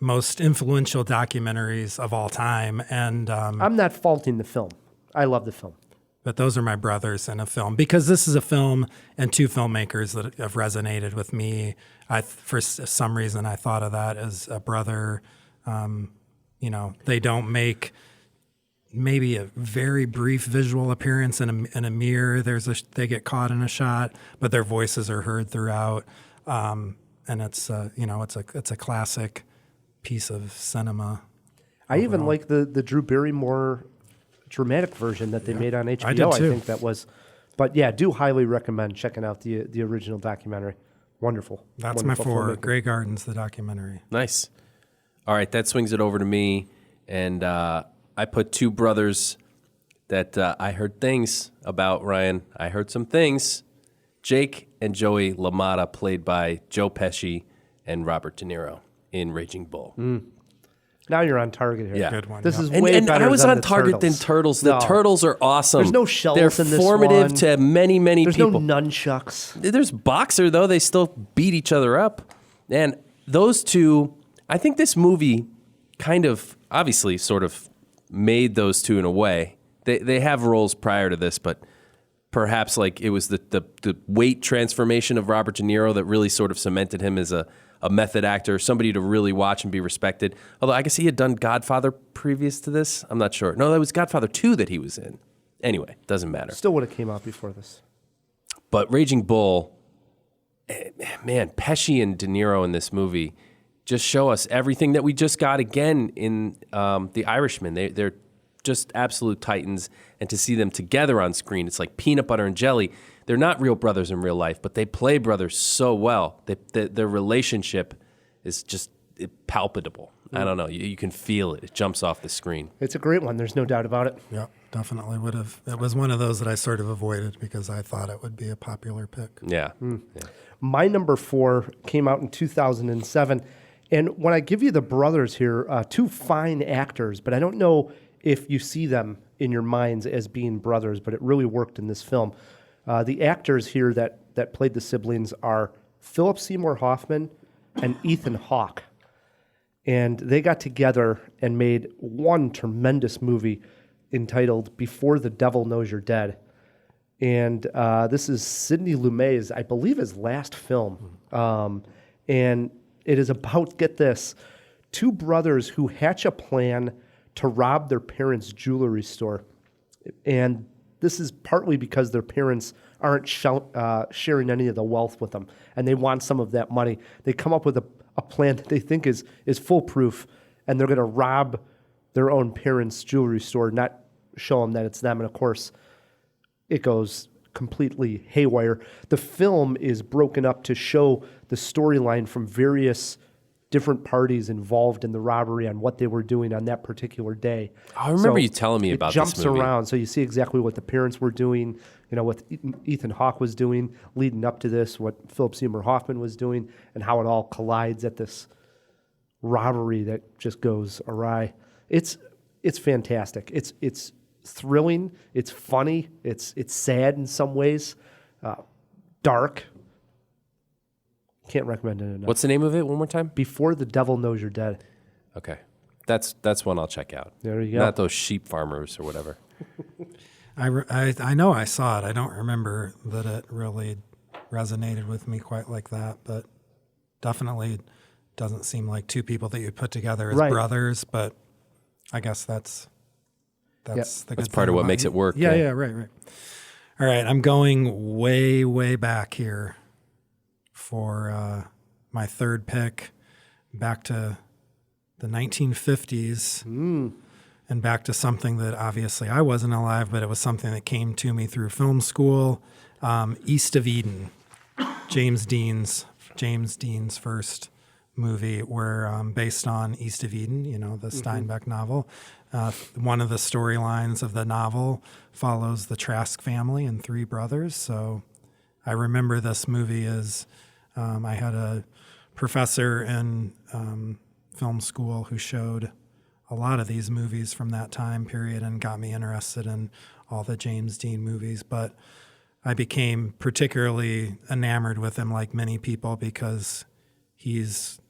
most influential documentaries of all time. And I'm not faulting the film. I love the film. but those are my brothers in a film because this is a film and two filmmakers that have resonated with me. For some reason, I thought of that as a brother. They don't make maybe a very brief visual appearance in a mirror. They get caught in a shot, but their voices are heard throughout. And it's a classic piece of cinema. I even like the Drew Barrymore dramatic version that they made on HBO. I did too. I think that was, but yeah, do highly recommend checking out the original documentary. Wonderful. That's Wonderful my 4. filmmaking. Grey Gardens, the documentary. Nice. All right, that swings it over to me, and I put two brothers that I heard things about, Ryan. I heard some things. Jake and Joey LaMotta, played by Joe Pesci and Robert De Niro in Raging Bull. Now you're on target here. Yeah. Good one. This is And, way and better I was than on the target than Turtles. The Turtles are awesome. There's no shells They're in this formative one. to many, many There's people. no nunchucks. There's Boxer, though. They still beat each other up. And those two, I think this movie kind of, obviously, sort of made those two in a way. They have roles prior to this, but perhaps like it was the weight transformation of Robert De Niro that really sort of cemented him as a method actor, somebody to really watch and be respected. Although I guess he had done Godfather previous to this. I'm not sure. No, that was Godfather 2 that he was in. Anyway, doesn't matter. Still would have came out before this. But Raging Bull, man, Pesci and De Niro in this movie just show us everything that we just got again in The Irishman. They're just absolute titans, and to see them together on screen, it's like peanut butter and jelly. They're not real brothers in real life, but they play brothers so well. Their relationship is just palpable. I don't know. You can feel it. It jumps off the screen. It's a great one. There's no doubt about it. Yeah, definitely would have. It was one of those that I sort of avoided because I thought it would be a popular pick. Yeah. My number 4 came out in 2007. And when I give you the brothers here, two fine actors, but I don't know if you see them in your minds as being brothers, but it really worked in this film. The actors here that played the siblings are Philip Seymour Hoffman and Ethan Hawke. And they got together and made one tremendous movie entitled Before the Devil Knows You're Dead. And this is Sidney Lumet's, I believe, his last film. And it is about, get this, two brothers who hatch a plan to rob their parents' jewelry store. And this is partly because their parents aren't sharing any of the wealth with them, and they want some of that money. They come up with a plan that they think is foolproof, and they're going to rob their own parents' jewelry store, not show them that it's them. And of course, it goes completely haywire. The film is broken up to show the storyline from various different parties involved in the robbery on what they were doing on that particular day. I remember you telling me about this movie. It jumps around, so you see exactly what the parents were doing, what Ethan Hawke was doing leading up to this, what Philip Seymour Hoffman was doing, and how it all collides at this robbery that just goes awry. It's fantastic. It's thrilling. It's funny. It's sad in some ways. Dark. Can't recommend it enough. What's the name of it one more time? Before the Devil Knows You're Dead. Okay. That's one I'll check out. There you go. Not those sheep farmers or whatever. I know I saw it. I don't remember that it really resonated with me quite like that, but definitely doesn't seem like two people that you put together as brothers, but I guess that's the good That's part of what makes it work. Yeah, right. All right, I'm going way, way back here for my third pick, back to the 1950s and back to something that obviously I wasn't alive, but it was something that came to me through film school. East of Eden, James Dean's first movie, where based on East of Eden, the Steinbeck novel. One of the storylines of the novel follows the Trask family and three brothers. So I remember this movie as I had a professor in film school who showed a lot of these movies from that time period and got me interested in all the James Dean movies. But I became particularly enamored with him, like many people, because he's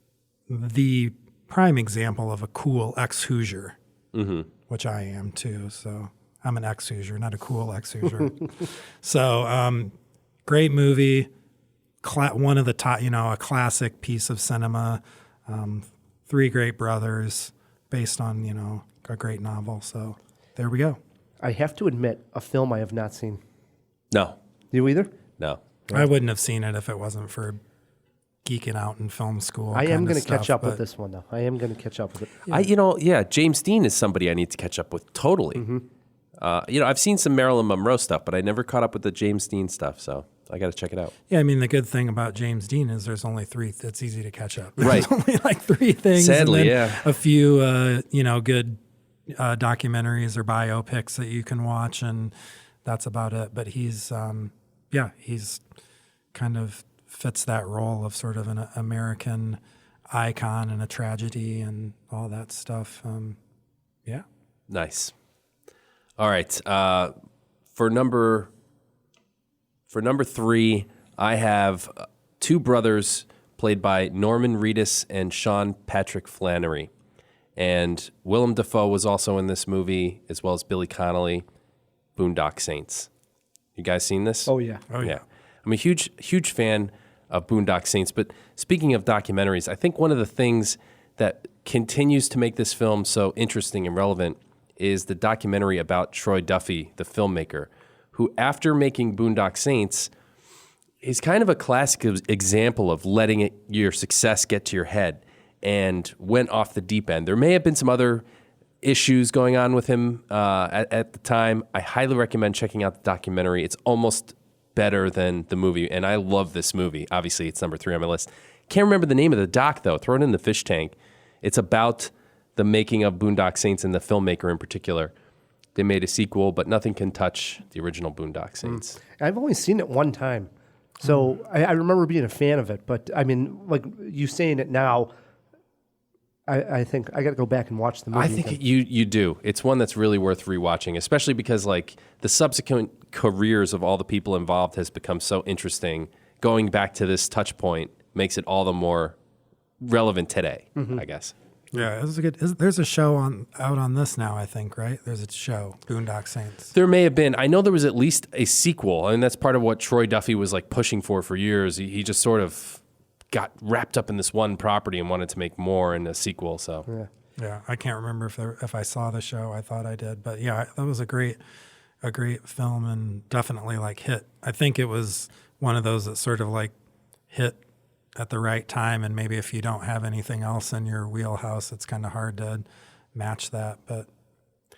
the prime example of a cool ex-Hoosier, which I am too. So I'm an ex-Hoosier, not a cool ex-Hoosier. So great movie, one of the top, a classic piece of cinema. Three great brothers, based on a great novel. So there we go. I have to admit, a film I have not seen. No. You either? No. I wouldn't have seen it if it wasn't for geeking out in film school. I am going to catch up with this one, though. I am going to catch up with it. Yeah. James Dean is somebody I need to catch up with totally. I've seen some Marilyn Monroe stuff, but I never caught up with the James Dean stuff, so I got to check it out. Yeah, I mean, the good thing about James Dean is there's only three. It's easy to catch up. Right. There's only like three things. Sadly, and then a few, good documentaries or biopics that you can watch, and that's about it. But he's kind of fits that role of sort of an American icon and a tragedy and all that stuff. Nice. All right. For number 3, I have two brothers played by Norman Reedus and Sean Patrick Flannery. And Willem Dafoe was also in this movie, as well as Billy Connolly, Boondock Saints. You guys seen this? Oh, yeah. Yeah. I'm a huge fan of Boondock Saints. But speaking of documentaries, I think one of the things that continues to make this film so interesting and relevant is the documentary about Troy Duffy, the filmmaker, who after making Boondock Saints is kind of a classic example of letting your success get to your head and went off the deep end. There may have been some other issues going on with him at the time. I highly recommend checking out the documentary. It's almost better than the movie, and I love this movie. Obviously, it's number 3 on my list. Can't remember the name of the doc, though. Throw it in the fish tank. It's about the making of Boondock Saints and the filmmaker in particular. They made a sequel, but nothing can touch the original Boondock Saints. I've only seen it one time, so I remember being a fan of it. But I mean, like you saying it now, I think I got to go back and watch the movie. I think you do. It's one that's really worth rewatching, especially because like the subsequent careers of all the people involved has become so interesting. Going back to this touch point makes it all the more relevant today, I guess. Yeah, it was a good. There's a show out on this now, I think, right? There's a show, Boondock Saints. There may have been. I know there was at least a sequel, and that's part of what Troy Duffy was like pushing for years. He just sort of got wrapped up in this one property and wanted to make more in a sequel. So Yeah, I can't remember if I saw the show. I thought I did, but yeah, that was a great film and definitely like hit. I think it was one of those that sort of like hit at the right time, and maybe if you don't have anything else in your wheelhouse, it's kind of hard to match that. But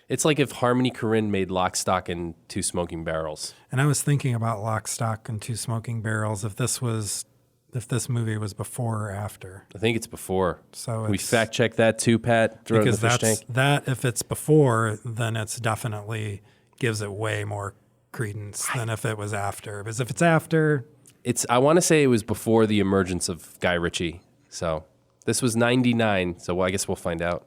it's like if Harmony Korine made Lock, Stock, and Two Smoking Barrels. and I was thinking about Lock, Stock, and Two Smoking Barrels. If this movie was before or after. I think it's before. So we it's- fact check that too, Pat. Throw it in Because the fish tank. that if it's before, then it's definitely gives it way more credence than if it was after. Because if it's after, I want to say it was before the emergence of Guy Ritchie. So this was 99. So I guess we'll find out.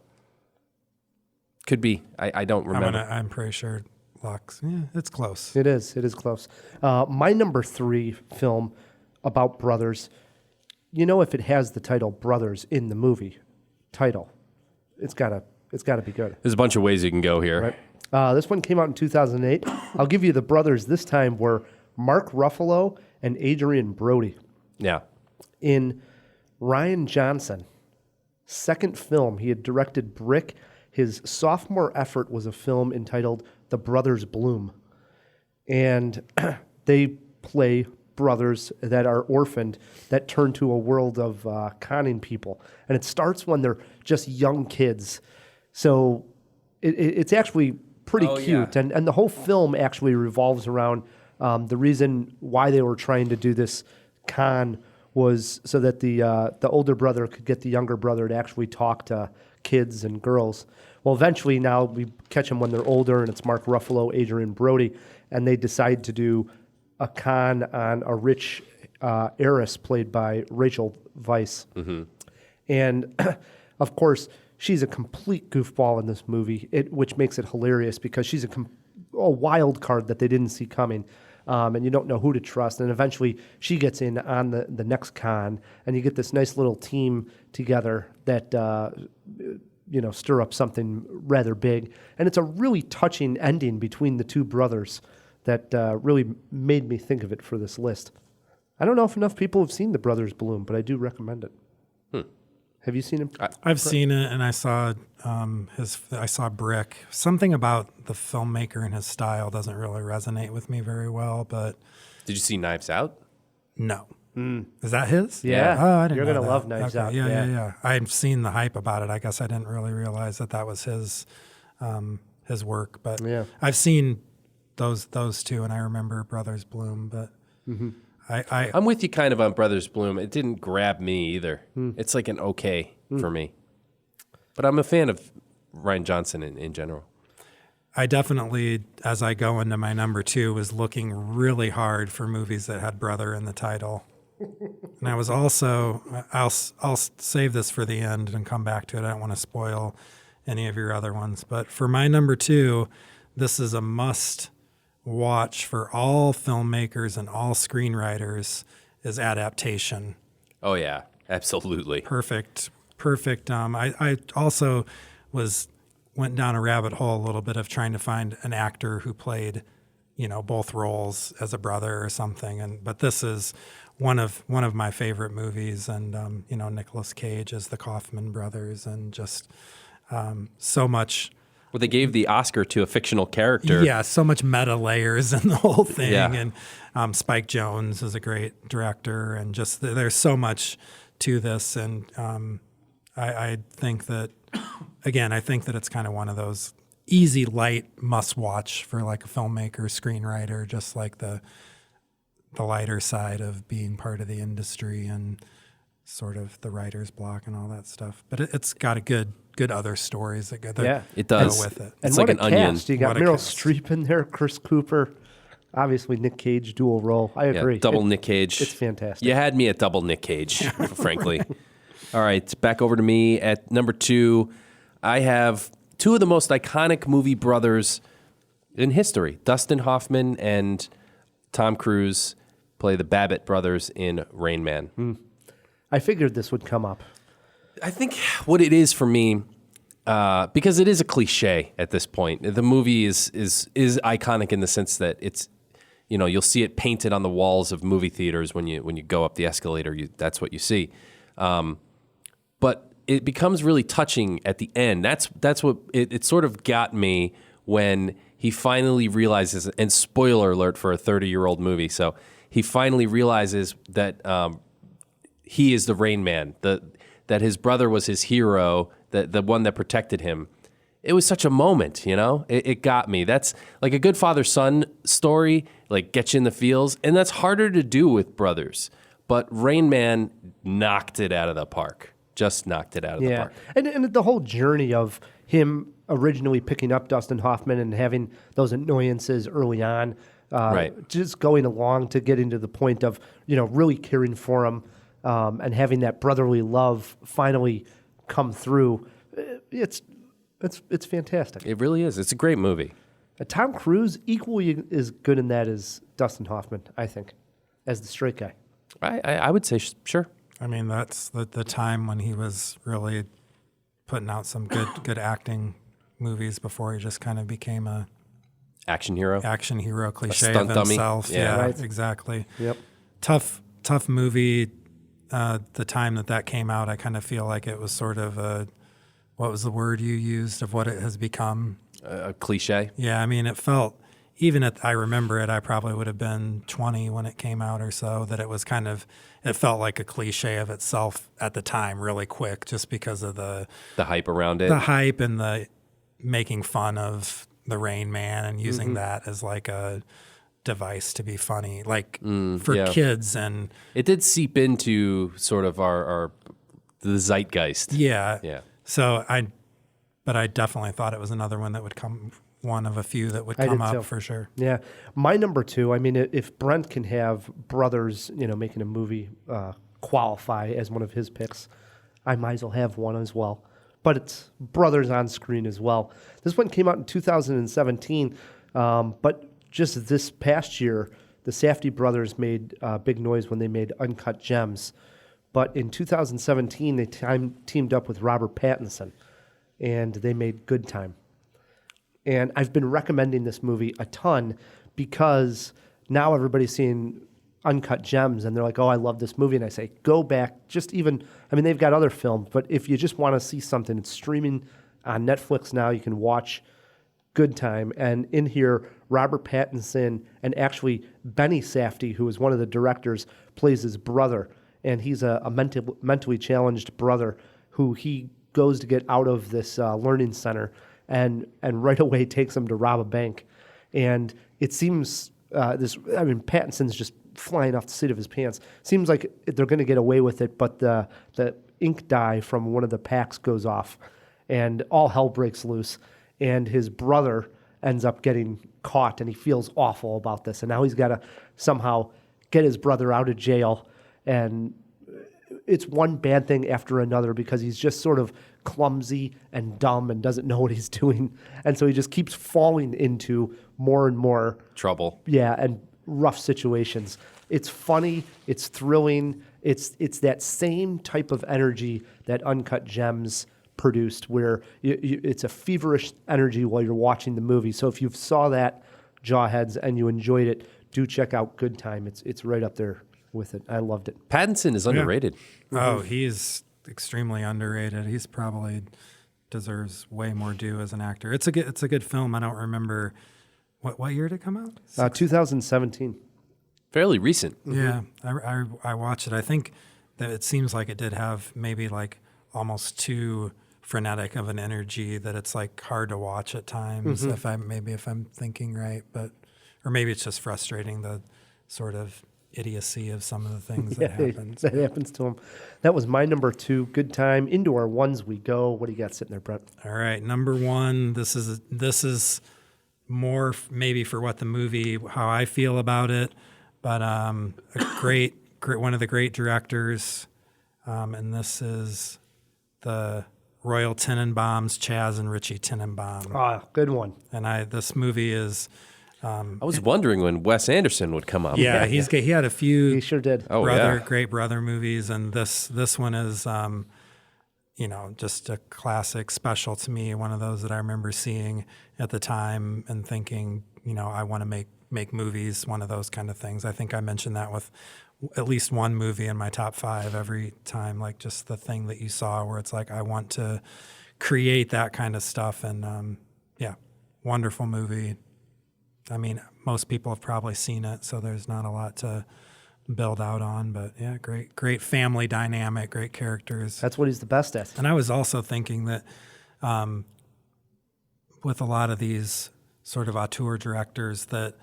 Could be. I don't remember. I'm pretty sure Lux. Yeah, it's close. It is. It is close. My number 3 film about brothers, if it has the title Brothers in the movie title, it's gotta be good. There's a bunch of ways you can go here. Right. This one came out in 2008. I'll give you the brothers this time were Mark Ruffalo and Adrian Brody. Yeah. In Rian Johnson, second film, he had directed Brick. His sophomore effort was a film entitled The Brothers Bloom. And they play brothers that are orphaned that turn to a world of conning people. And it starts when they're just young kids. So it's actually pretty cute. Yeah. And the whole film actually revolves around the reason why they were trying to do this con was so that the older brother could get the younger brother to actually talk to kids and girls. Well, eventually now we catch them when they're older, and it's Mark Ruffalo, Adrian Brody, and they decide to do a con on a rich heiress played by Rachel Weisz. Mm-hmm. And, of course, she's a complete goofball in this movie, which makes it hilarious because she's a wild card that they didn't see coming. And you don't know who to trust. And eventually she gets in on the next con, and you get this nice little team together that, stir up something rather big. And it's a really touching ending between the two brothers that really made me think of it for this list. I don't know if enough people have seen The Brothers Bloom, but I do recommend it. Have you seen him? I've seen it, and I saw I saw Brick. Something about the filmmaker and his style doesn't really resonate with me very well. But Did you see Knives Out? no, is that his? Yeah. Oh, I didn't. You're know gonna that. love Knives Out. Yeah. I've seen the hype about it. I guess I didn't really realize that was his work. But Yeah. I've seen those two, and I remember Brothers Bloom. But I'm with you kind of on Brothers Bloom. It didn't grab me either. It's like an okay for me. But I'm a fan of Rian Johnson in general. I definitely, as I go into my number 2, was looking really hard for movies that had brother in the title. And I was also, I'll save this for the end and come back to it. I don't want to spoil any of your other ones. But for my number 2, this is a must watch for all filmmakers and all screenwriters is Adaptation. Oh, yeah. Absolutely. Perfect. I also went down a rabbit hole a little bit of trying to find an actor who played, both roles as a brother or something. But this is one of my favorite movies, and Nicolas Cage as the Kaufman brothers, and just so much. Well, they gave the Oscar to a fictional character. Yeah, so much meta layers in the whole thing. Yeah. And Spike Jonze is a great director, and just there's so much to this. And I think that, again, it's kind of one of those easy, light must-watch for like a filmmaker, screenwriter, just like the lighter side of being part of the industry and sort of the writer's block and all that stuff. But it's got a good other stories that go, It does. go with it. It's and like what an a onion. cast. You got What a Meryl cast. Streep in there, Chris Cooper, obviously Nick Cage, dual role. I Yeah, agree. double Nick Cage. It's fantastic. You had me at double Nick Cage, frankly. All right, back over to me at number 2. I have 2 of the most iconic movie brothers in history. Dustin Hoffman and Tom Cruise play the Babbitt brothers in Rain Man. I figured this would come up. I think what it is for me, because it is a cliche at this point. The movie is iconic in the sense that you'll see it painted on the walls of movie theaters when you go up the escalator. That's what you see. But it becomes really touching at the end. That's what it sort of got me when he finally realizes, and spoiler alert for a 30-year-old movie, so he finally realizes that he is the Rain Man, that his brother was his hero, the one that protected him. It was such a moment, It got me. That's like a good father-son story, like gets you in the feels, and that's harder to do with brothers. But Rain Man knocked it out of the park. Just knocked it out of the park. And the whole journey of him originally picking up Dustin Hoffman and having those annoyances early on, just going along to getting to the point of, really caring for him and having that brotherly love finally come through. It's fantastic. It really is. It's a great movie. Tom Cruise equally as good in that as Dustin Hoffman, I think, as the straight guy. I would say sure. I mean, that's the time when he was really putting out some good acting movies before he just kind of became a action hero cliche stunt of himself. dummy. Yeah, right. Exactly. Yep. Tough movie. The time that came out, I kind of feel like it was sort of what was the word you used of what it has become? A cliche. Yeah, I mean, it felt, I remember it, I probably would have been 20 when it came out or so, that it was it felt like a cliche of itself at the time, really quick, just because of the hype around it. The hype and the making fun of the Rain Man and using that as like a device to be funny, like for kids. And it did seep into sort of the zeitgeist. Yeah. Yeah. So I definitely thought it was another one that would come, one of a few that would come up for sure. Yeah. My number two, I mean, if Brent can have brothers, making a movie qualify as one of his picks, I might as well have one as well. But it's brothers on screen as well. This one came out in 2017, but just this past year, the Safdie brothers made big noise when they made Uncut Gems. But in 2017, they teamed up with Robert Pattinson, and they made Good Time. And I've been recommending this movie a ton because now everybody's seeing Uncut Gems, and they're like, oh, I love this movie. And I say, go back, they've got other films, but if you just want to see something, it's streaming on Netflix now. You can watch Good Time. And in here, Robert Pattinson and actually Benny Safdie, who is one of the directors, plays his brother. And he's a mentally challenged brother who he goes to get out of this learning center and right away takes him to rob a bank. And it seems Pattinson's just flying off the seat of his pants. Seems like they're going to get away with it, but the ink dye from one of the packs goes off, and all hell breaks loose. And his brother ends up getting caught, and he feels awful about this. And now he's got to somehow get his brother out of jail. And it's one bad thing after another because he's just sort of clumsy and dumb and doesn't know what he's doing. And so he just keeps falling into more and more trouble. Yeah, and rough situations. It's funny, it's thrilling, it's that same type of energy that Uncut Gems produced, where it's a feverish energy while you're watching the movie. So if you saw that, Jawheads, and you enjoyed it, do check out Good Time. It's right up there with it. I loved it. Pattinson is underrated. Oh, he's extremely underrated. He's probably deserves way more due as an actor. It's a good film. I don't remember what year did it come out? 2017. Fairly recent. Yeah, I watched it. I think that it seems like it did have maybe like almost too frenetic of an energy that it's like hard to watch at times. If I'm thinking right, or maybe it's just frustrating, the sort of idiocy of some of the things that happens. That happens to him. That was my number two. Good Time. Into our ones we go. What do you got sitting there, Brent? All right, number one. This is more maybe for what the movie, how I feel about it, but a great one of the great directors, and this is the Royal Tenenbaums, Chaz and Richie Tenenbaum. Ah, good one. And this movie is. I was wondering when Wes Anderson would come up. Yeah, he had a few. He sure did. Great brother movies, and this one is, just a classic, special to me. One of those that I remember seeing at the time and thinking, I want to make movies, one of those kind of things. I think I mentioned that with at least one movie in my top 5 every time, like just the thing that you saw where it's like, I want to create that kind of stuff. And wonderful movie. I mean, most people have probably seen it, so there's not a lot to build out on, but yeah, great family dynamic, great characters. That's what he's the best at. And I was also thinking that with a lot of these sort of auteur directors that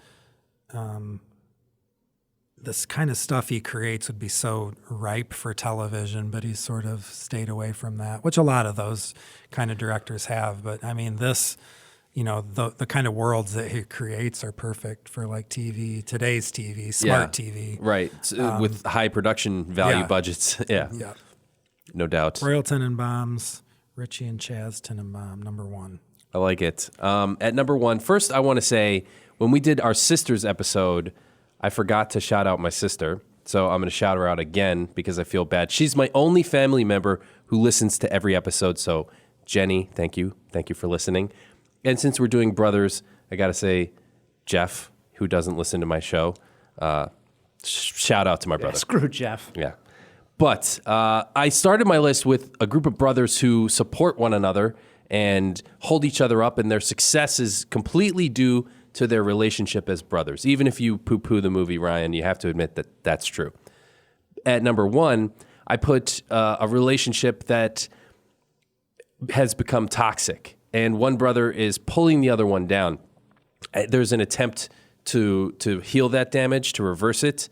this kind of stuff he creates would be so ripe for television, but he's sort of stayed away from that, which a lot of those kind of directors have. But I mean, this, the kind of worlds that he creates are perfect for like TV, today's TV, smart TV. Right. With high production value budgets. Yeah. No doubt. Royal Tenenbaums, Richie and Chaz Tenenbaum, number 1. I like it. At number 1, first I want to say, when we did our sisters episode, I forgot to shout out my sister. So I'm going to shout her out again because I feel bad. She's my only family member who listens to every episode. So Jenny, thank you. Thank you for listening. And since we're doing brothers, I got to say, Jeff, who doesn't listen to my show, shout out to my brother. Screw Jeff. Yeah. But I started my list with a group of brothers who support one another and hold each other up, and their success is completely due to their relationship as brothers. Even if you poo-poo the movie, Ryan, you have to admit that that's true. At number 1, I put a relationship that has become toxic, and one brother is pulling the other one down. There's an attempt to heal that damage, to reverse it,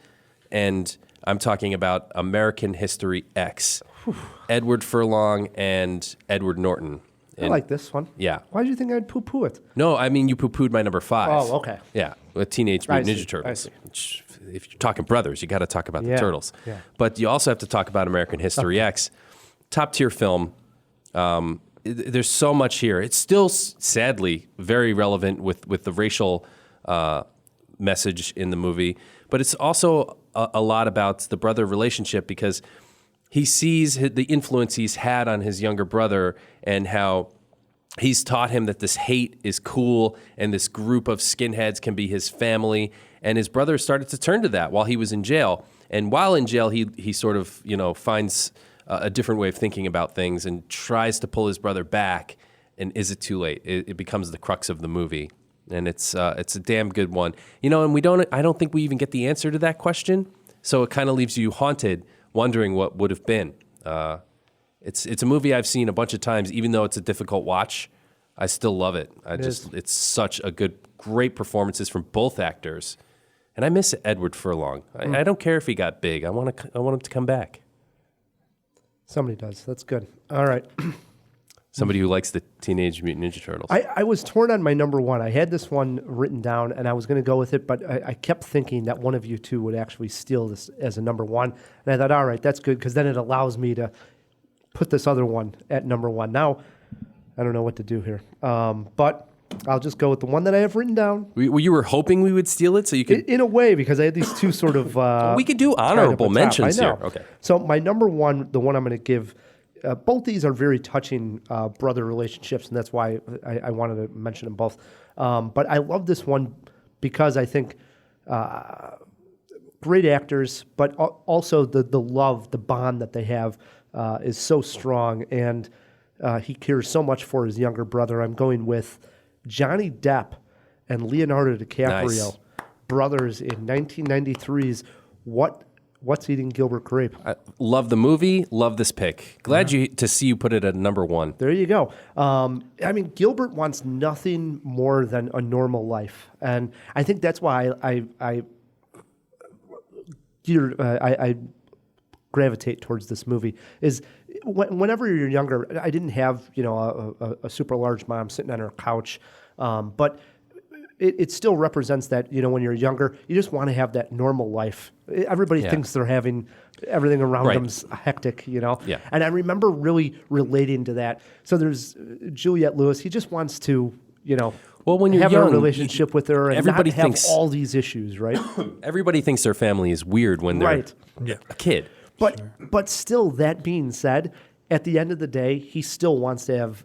and I'm talking about American History X. Edward Furlong and Edward Norton. I like this one. Yeah. Why do you think I'd poo-poo it? No, I mean, you poo-pooed my number 5. Oh, okay. Yeah, with Teenage Mutant Ninja I Turtles. see. If you're talking brothers, you got to talk about the Turtles. Yeah. But you also have to talk about American History X. Top-tier film. There's so much here. It's still, sadly, very relevant with the racial message in the movie. But it's also a lot about the brother relationship because he sees the influence he's had on his younger brother and how he's taught him that this hate is cool and this group of skinheads can be his family. And his brother started to turn to that while he was in jail. And while in jail, he sort of, finds a different way of thinking about things and tries to pull his brother back. And is it too late? It becomes the crux of the movie. And it's a damn good one. And I don't think we even get the answer to that question. So it kind of leaves you haunted, wondering what would have been. It's a movie I've seen a bunch of times, even though it's a difficult watch. I still love it. It's such a great performances from both actors, and I miss Edward Furlong. I don't care if he got big. I want him to come back. Somebody does. That's good. All right. Somebody who likes the Teenage Mutant Ninja Turtles. I was torn on my number 1. I had this one written down, and I was going to go with it, but I kept thinking that one of you two would actually steal this as a number 1. And I thought, all right, that's good, because then it allows me to put this other one at number 1. Now, I don't know what to do here. But I'll just go with the one that I have written down. You were hoping we would steal it so you could... In a way, because I had these two sort of... we could do honorable mentions here. Okay. So my number 1, the one I'm going to give... both these are very touching brother relationships, and that's why I wanted to mention them both. But I love this one because I think great actors, but also the love, the bond that they have is so strong, and he cares so much for his younger brother. I'm going with Johnny Depp and Leonardo DiCaprio, brothers in 1993's What's Eating Gilbert Grape? I love the movie. Love this pick. Glad to see you put it at number 1. There you go. I mean, Gilbert wants nothing more than a normal life, and I think that's why I gravitate towards this movie. Is whenever you're younger, I didn't have a super large mom sitting on her couch, but it still represents that, when you're younger, you just want to have that normal life. Everybody thinks they're having everything around them's hectic, Yeah. And I remember really relating to that. So there's Juliette Lewis. He just wants to, well, when you're have young, a relationship with her and everybody not have thinks all these issues, right? Everybody thinks their family is weird when they're a kid. But still, that being said, at the end of the day, he still wants to have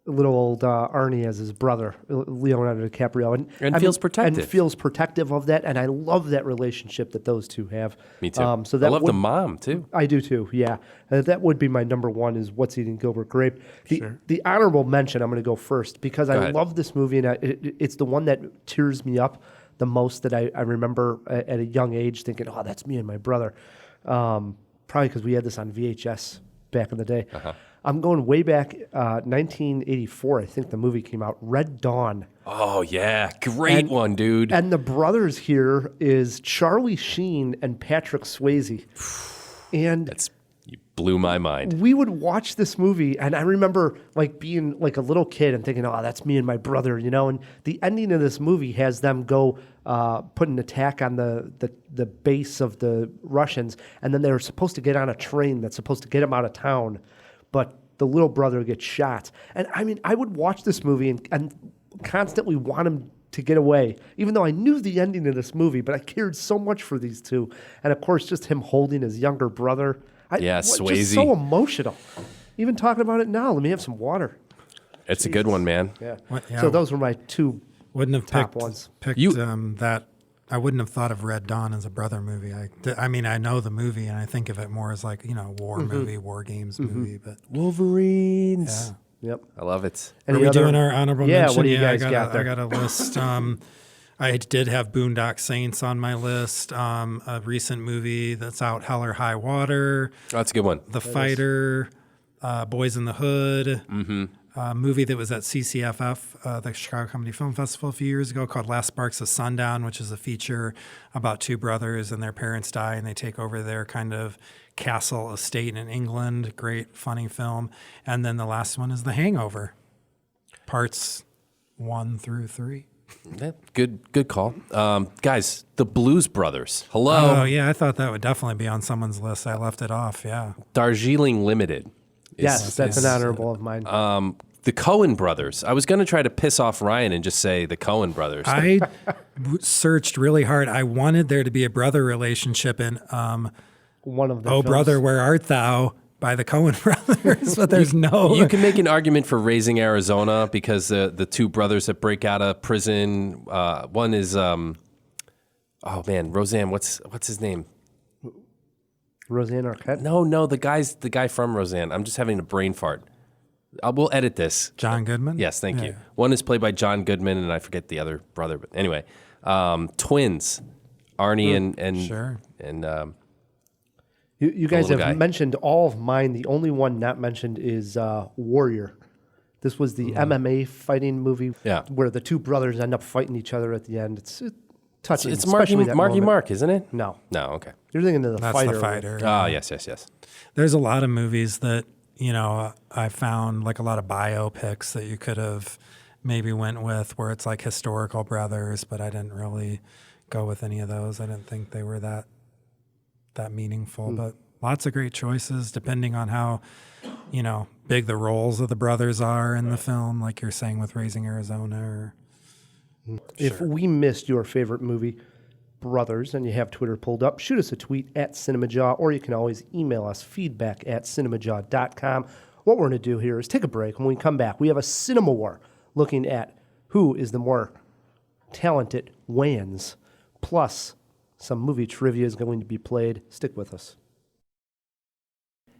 little old Arnie as his brother, Leonardo DiCaprio, And feels protective. and feels protective of that. And I love that relationship that those two have. Me too. So that I love the mom too. I do too. Yeah, that would be my number one. Is What's Eating Gilbert Grape. The honorable mention. I'm going to go first because I ahead. love this movie, and it's the one that tears me up the most. That I remember at a young age thinking, "Oh, that's me and my brother." Probably because we had this on VHS back in the day. I'm going way back, 1984, I think the movie came out, Red Dawn. Oh, yeah. Great one, dude. And the brothers here is Charlie Sheen and Patrick Swayze. And You blew my mind. we would watch this movie, and I remember like being like a little kid and thinking, "Oh, that's me and my brother," you know. And the ending of this movie has them go put an attack on the base of the Russians, and then they're supposed to get on a train that's supposed to get them out of town, but the little brother gets shot. And I mean, I would watch this movie and constantly want him to get away, even though I knew the ending of this movie, but I cared so much for these two. And of course, just him holding his younger brother. Swayze. Just so emotional. Even talking about it now, let me have some water. It's a good one, man. Yeah. Yeah. So those were my two Wouldn't have top picked, ones. picked that. I wouldn't have thought of Red Dawn as a brother movie. I mean, I know the movie, and I think of it more as like, war movie, war games movie. But Wolverines. yeah. Yep. I love it. Any Are we other- doing our honorable Yeah, mention? what do you guys I got there? I got a list. I did have Boondock Saints on my list. A recent movie that's out, Hell or High Water. Oh, that's a good one. The Fighter, Boys in the Hood, a movie that was at CCFF, the Chicago Comedy Film Festival a few years ago, called Last Sparks of Sundown, which is a feature about two brothers and their parents die and they take over their kind of castle estate in England. Great, funny film. And then the last one is The Hangover, parts 1 through 3. Yeah, good call. Guys, the Blues Brothers. Hello. Oh, yeah, I thought that would definitely be on someone's list. I left it off, yeah. Darjeeling Limited. Yes, that's an honorable of mine. The Coen Brothers. I was going to try to piss off Ryan and just say the Coen Brothers. I searched really hard. I wanted there to be a brother relationship in One of the Oh films. Brother, Where Art Thou by the Coen Brothers, but there's no. You can make an argument for Raising Arizona because the two brothers that break out of prison, one is, Roseanne, what's his name? Roseanne Arquette. No, the guy from Roseanne. I'm just having a brain fart. We'll edit this. John Goodman? Yes, thank Yeah. you. One is played by John Goodman, and I forget the other brother. But anyway, twins, Arnie and Sure. and You guys little have guy. mentioned all of mine. The only one not mentioned is Warrior. This was the MMA fighting movie Yeah. where the two brothers end up fighting each other at the end. It's touching. it's Marky especially that moment. Mark, isn't it? No. No, okay. You're thinking of the That's fighter. the Fighter. Oh, yes. There's a lot of movies that, I found, like a lot of biopics that you could have maybe went with where it's like historical brothers, but I didn't really go with any of those. I didn't think they were that meaningful, but lots of great choices depending on how, big the roles of the brothers are in the film, like you're saying with Raising Arizona. Or If we missed your favorite movie, Brothers, and you have Twitter pulled up, shoot us a tweet at Cinemajaw, or you can always email us feedback@cinemajaw.com. What we're going to do here is take a break. When we come back, we have a CinemaWAR looking at who is the more talented Wayans, plus some movie trivia is going to be played. Stick with us.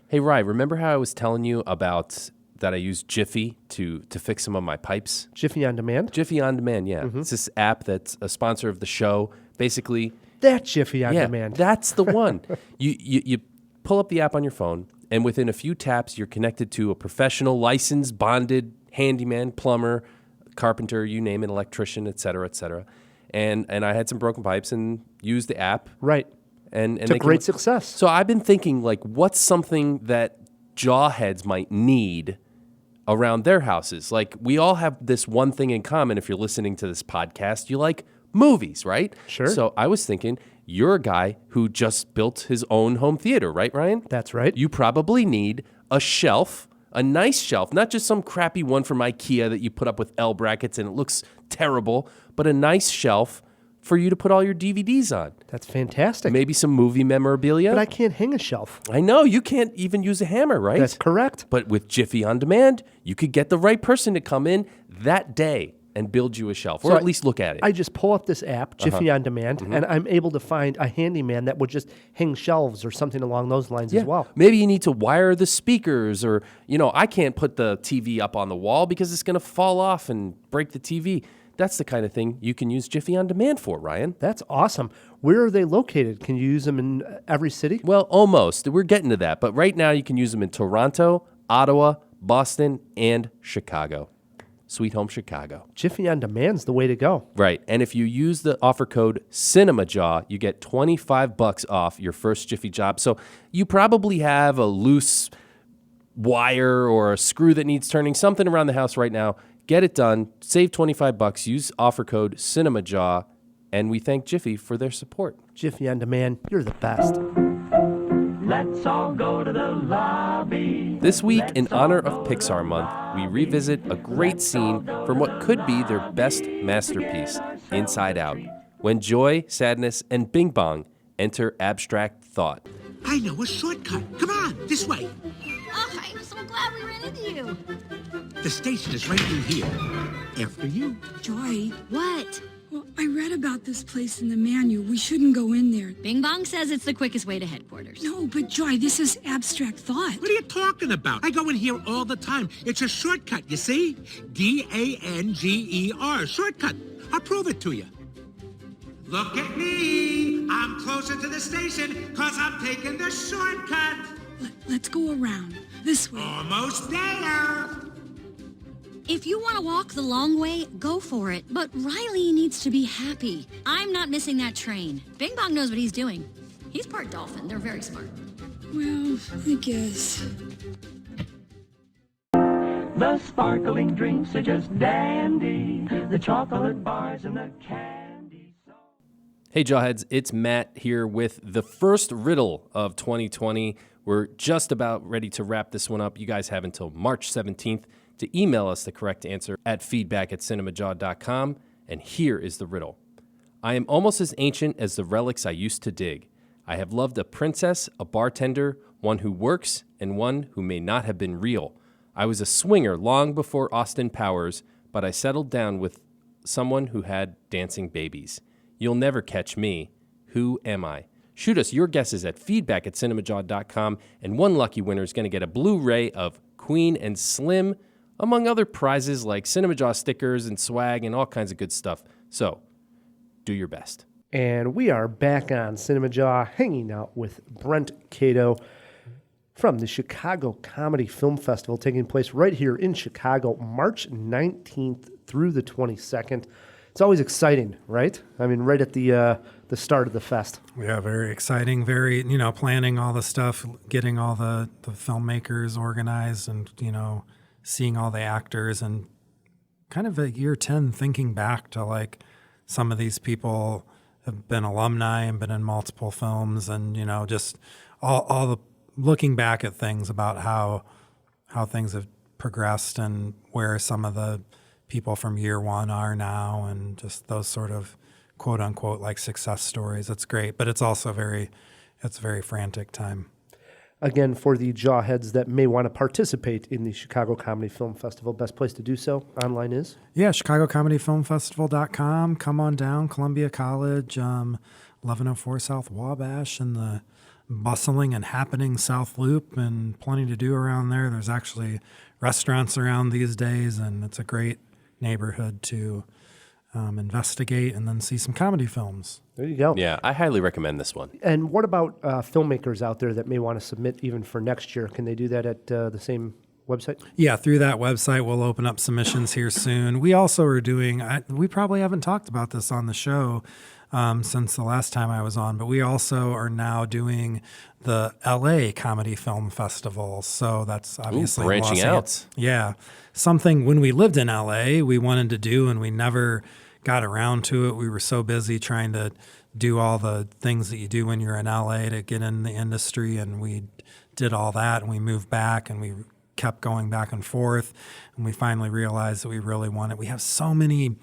Hey, Rye, remember how I was telling you about that I use Jiffy to fix some of my pipes? Jiffy on Demand? Jiffy On Demand, yeah. It's this app that's a sponsor of the show. Basically, That Jiffy on yeah, Demand. that's the one. You pull up the app on your phone, and within a few taps, you're connected to a professional, licensed, bonded handyman, plumber, carpenter, you name it, electrician, et cetera, et cetera. And I had some broken pipes and used the app. Right. And To they great can- success. So I've been thinking, like, what's something that jawheads might need around their houses? Like, we all have this one thing in common. If you're listening to this podcast, you like movies, right? Sure. So I was thinking, you're a guy who just built his own home theater, right, Ryan? That's right. You probably need a shelf, a nice shelf, not just some crappy one from IKEA that you put up with L brackets and it looks terrible, but a nice shelf for you to put all your DVDs on. That's fantastic. Maybe some movie memorabilia. But I can't hang a shelf. I know, you can't even use a hammer, right? That's correct. But with Jiffy On Demand, you could get the right person to come in that day and build you a shelf, or at least look at it. I just pull up this app, Jiffy On Demand, and I'm able to find a handyman that would just hang shelves or something along those lines as well. Maybe you need to wire the speakers, or, I can't put the TV up on the wall because it's going to fall off and break the TV. That's the kind of thing you can use Jiffy On Demand for, Ryan. That's awesome. Where are they located? Can you use them in every city? Well, almost. We're getting to that. But right now you can use them in Toronto, Ottawa, Boston, and Chicago. Sweet Home Chicago. Jiffy On Demand's the way to go. Right. And if you use the offer code CinemaJaw, you get $25 off your first Jiffy job. So you probably have a loose wire or a screw that needs turning, something around the house right now. Get it done. Save $25. Use offer code CinemaJaw. And we thank Jiffy for their support. Jiffy On Demand, you're the best. Let's all go to the lobby. This week, in honor of Pixar Month, we revisit a great scene from what could be their best masterpiece, Inside Out, when joy, sadness, and bing bong enter abstract thought. I know a shortcut. Come on, this way. Oh, I'm so glad we ran into you. The station is right in here. After you. Joy. What? Well, I read about this place in the manual. We shouldn't go in there. Bing Bong says it's the quickest way to headquarters. No, but Joy, this is abstract thought. What are you talking about? I go in here all the time. It's a shortcut, you see? DANGER, shortcut. I'll prove it to you. Look at me. I'm closer to the station because I'm taking the shortcut. Let's go around. This way. Almost there. If you want to walk the long way, go for it. But Riley needs to be happy. I'm not missing that train. Bing Bong knows what he's doing. He's part dolphin. They're very smart. Well, I guess. The sparkling drinks are just dandy. The chocolate bars and the candy. Hey, Jawheads, it's Matt here with the first riddle of 2020. We're just about ready to wrap this one up. You guys have until March 17th to email us the correct answer at feedback@cinemajaw.com. And here is the riddle. I am almost as ancient as the relics I used to dig. I have loved a princess, a bartender, one who works, and one who may not have been real. I was a swinger long before Austin Powers, but I settled down with someone who had dancing babies. You'll never catch me. Who am I? Shoot us your guesses at feedback@cinemajaw.com, and one lucky winner is going to get a Blu-ray of Queen and Slim, among other prizes like CinemaJaw stickers and swag and all kinds of good stuff. So, do your best. And we are back on CinemaJaw, hanging out with Brent Kado from the Chicago Comedy Film Festival, taking place right here in Chicago, March 19th through the 22nd. It's always exciting, right? I mean, right at the start of the fest. Yeah, very exciting. Very, planning all the stuff, getting all the filmmakers organized, and seeing all the actors, and kind of at year 10 thinking back to like some of these people have been alumni and been in multiple films, and just all the looking back at things about how things have progressed and where some of the people from year one are now, and just those sort of quote unquote like success stories. It's great, but it's also it's a very frantic time. Again, for the jawheads that may want to participate in the Chicago Comedy Film Festival, best place to do so online is? Yeah, ChicagoComedyFilmFestival.com. Come on down, Columbia College, 1104 South Wabash, in the bustling and happening South Loop, and plenty to do around there. There's actually restaurants around these days, and it's a great neighborhood to investigate and then see some comedy films. There you go. Yeah, I highly recommend this one. And what about filmmakers out there that may want to submit even for next year? Can they do that at the same website? Yeah, through that website. We'll open up submissions here soon. We also are doing, we probably haven't talked about this on the show since the last time I was on, but we also are now doing the LA Comedy Film Festival. So that's obviously branching out. Yeah. Something when we lived in LA, we wanted to do, and we never got around to it. We were so busy trying to do all the things that you do when you're in LA to get in the industry, and we did all that, and we moved back, and we kept going back and forth, and we finally realized that we really wanted. We have so many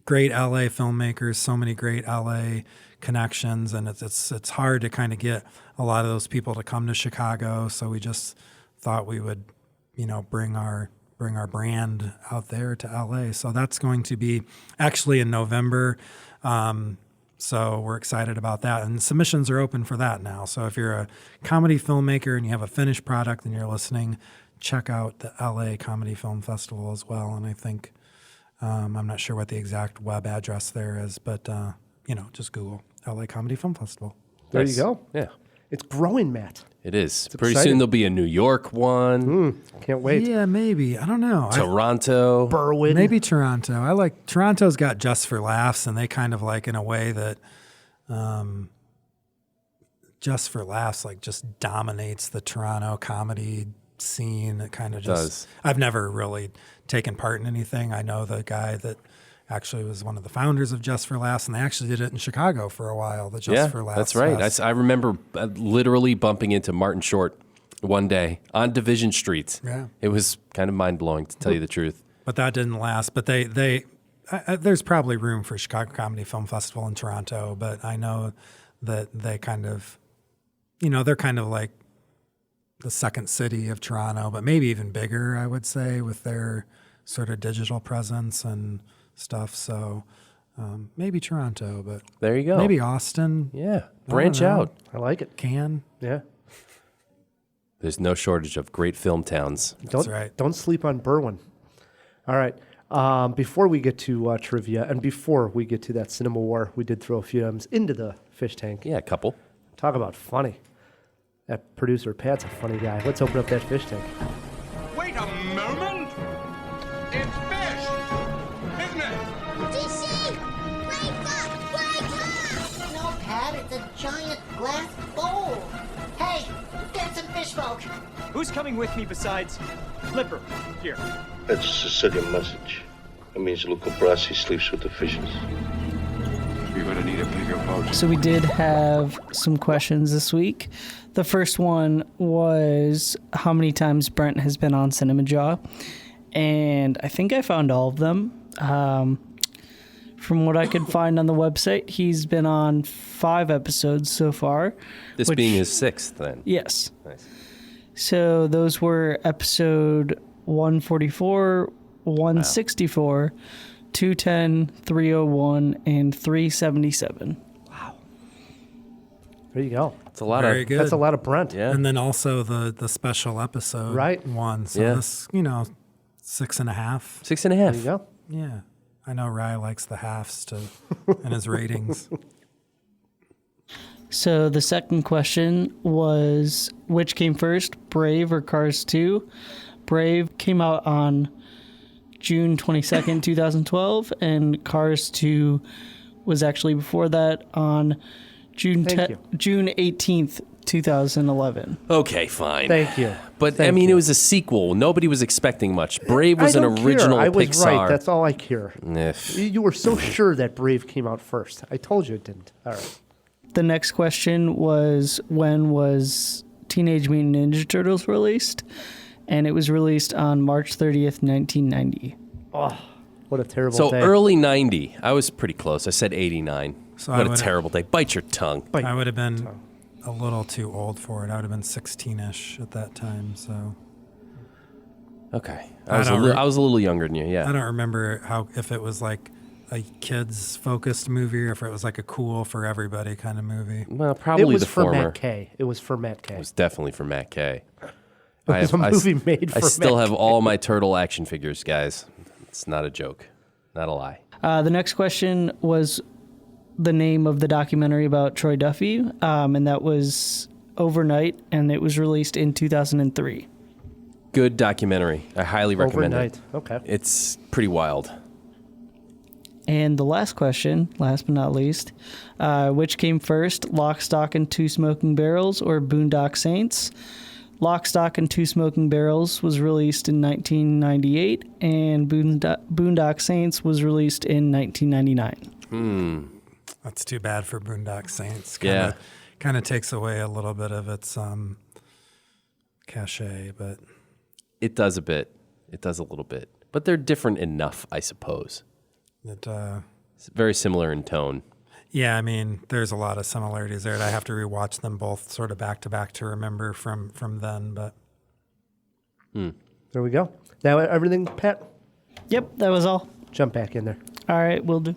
great LA filmmakers, so many great LA connections, and it's hard to kind of get a lot of those people to come to Chicago. So we just thought we would, bring our brand out there to LA. So that's going to be actually in November. So we're excited about that. And submissions are open for that now. So if you're a comedy filmmaker and you have a finished product and you're listening, check out the LA Comedy Film Festival as well. And I think, I'm not sure what the exact web address there is, but, just Google LA Comedy Film Festival. There you go. Yeah. It's growing, Matt. It is. It's Pretty exciting. soon there'll be a New York one. Can't wait. Yeah, maybe. I don't know. Toronto. Berwyn. Maybe Toronto. Toronto's got Just for Laughs, and they kind of in a way that Just for Laughs just dominates the Toronto comedy scene. It kind of does. I've never really taken part in anything. I know the guy that actually was one of the founders of Just for Laughs, and they actually did it in Chicago for a while, the Just for Laughs that's right. Fest. I remember literally bumping into Martin Short one day on Division Street. Yeah. It was kind of mind-blowing, to tell you the truth. But that didn't last. But there's probably room for Chicago Comedy Film Festival in Toronto, but I know that they kind of, they're kind of like the second city of Toronto, but maybe even bigger, I would say, with their sort of digital presence and stuff. So maybe Toronto, but there you go. Maybe Austin. Yeah. Branch out. I like it. Yeah. There's no shortage of great film towns. That's right. Don't sleep on Berwyn. All right. Before we get to trivia and before we get to that CinemaWAR, we did throw a few items into the fish tank. Yeah, a couple. Talk about funny. That producer Pat's a funny guy. Let's open up that fish tank. Wait a moment! It's fish! Isn't it? DC! Wake up! No, Pat, it's a giant glass bowl. Hey, get some fish smoke. Who's coming with me besides Flipper? Here. That's a Sicilian message. It means Luca Brasi sleeps with the fishes. You're gonna need a bigger boat. So we did have some questions this week. The first one was how many times Brent has been on Cinemajaw, and I think I found all of them. From what I could find on the website, he's been on 5 episodes so far. This being his 6th, then. Yes. Nice. So those were episode 144, 164, 210, 301, and 377. There you go. It's a lot Very of good. That's a lot of Brent. Yeah. And then also the special episode one. So this, 6.5. 6.5. There you go. Yeah. I know Rye likes the halves in his ratings. So the second question was, which came first, Brave or Cars 2? Brave came out on June 22nd, 2012, and Cars 2 was actually before that on June 18th, 2011. Okay, fine. Thank you. But, it was a sequel. Nobody was expecting much. Brave was an original I was Pixar. right. That's all I care. You were so sure that Brave came out first. I told you it didn't. All right. The next question was, when was Teenage Mutant Ninja Turtles released? And it was released on March 30th, 1990. Oh, what a terrible So day. early 90. I was pretty close. I said 89. So what a terrible day. Bite your tongue. I would have been a little too old for it. I would have been 16-ish at that time. So Okay. I was a little younger than you, yeah. I don't remember if it was like a kids focused movie or if it was like a cool for everybody kind of movie. Well, probably it was the for former. Matt Kay. It was for Matt Kay. It was definitely for Matt Kay. It was a movie made for I still Matt have all my turtle action figures, guys. It's not a joke. Not a lie. The next question was the name of the documentary about Troy Duffy, and that was Overnight, and it was released in 2003. Good documentary. I highly recommend Overnight. it. Okay. It's pretty wild. And the last question, last but not least, which came first, Lock, Stock, and Two Smoking Barrels or Boondock Saints? Lock, Stock, and Two Smoking Barrels was released in 1998, and Boondock Saints was released in 1999. That's too bad for Boondock Saints. Kind of takes away a little bit of its cachet, but It does a bit. It does a little bit. But they're different enough, I suppose. it It's very similar in tone. Yeah, I mean, there's a lot of similarities there. I have to rewatch them both sort of back to back to remember from then. But There we go. Now everything, Pat? Yep, that was all. Jump back in there. All right, will do.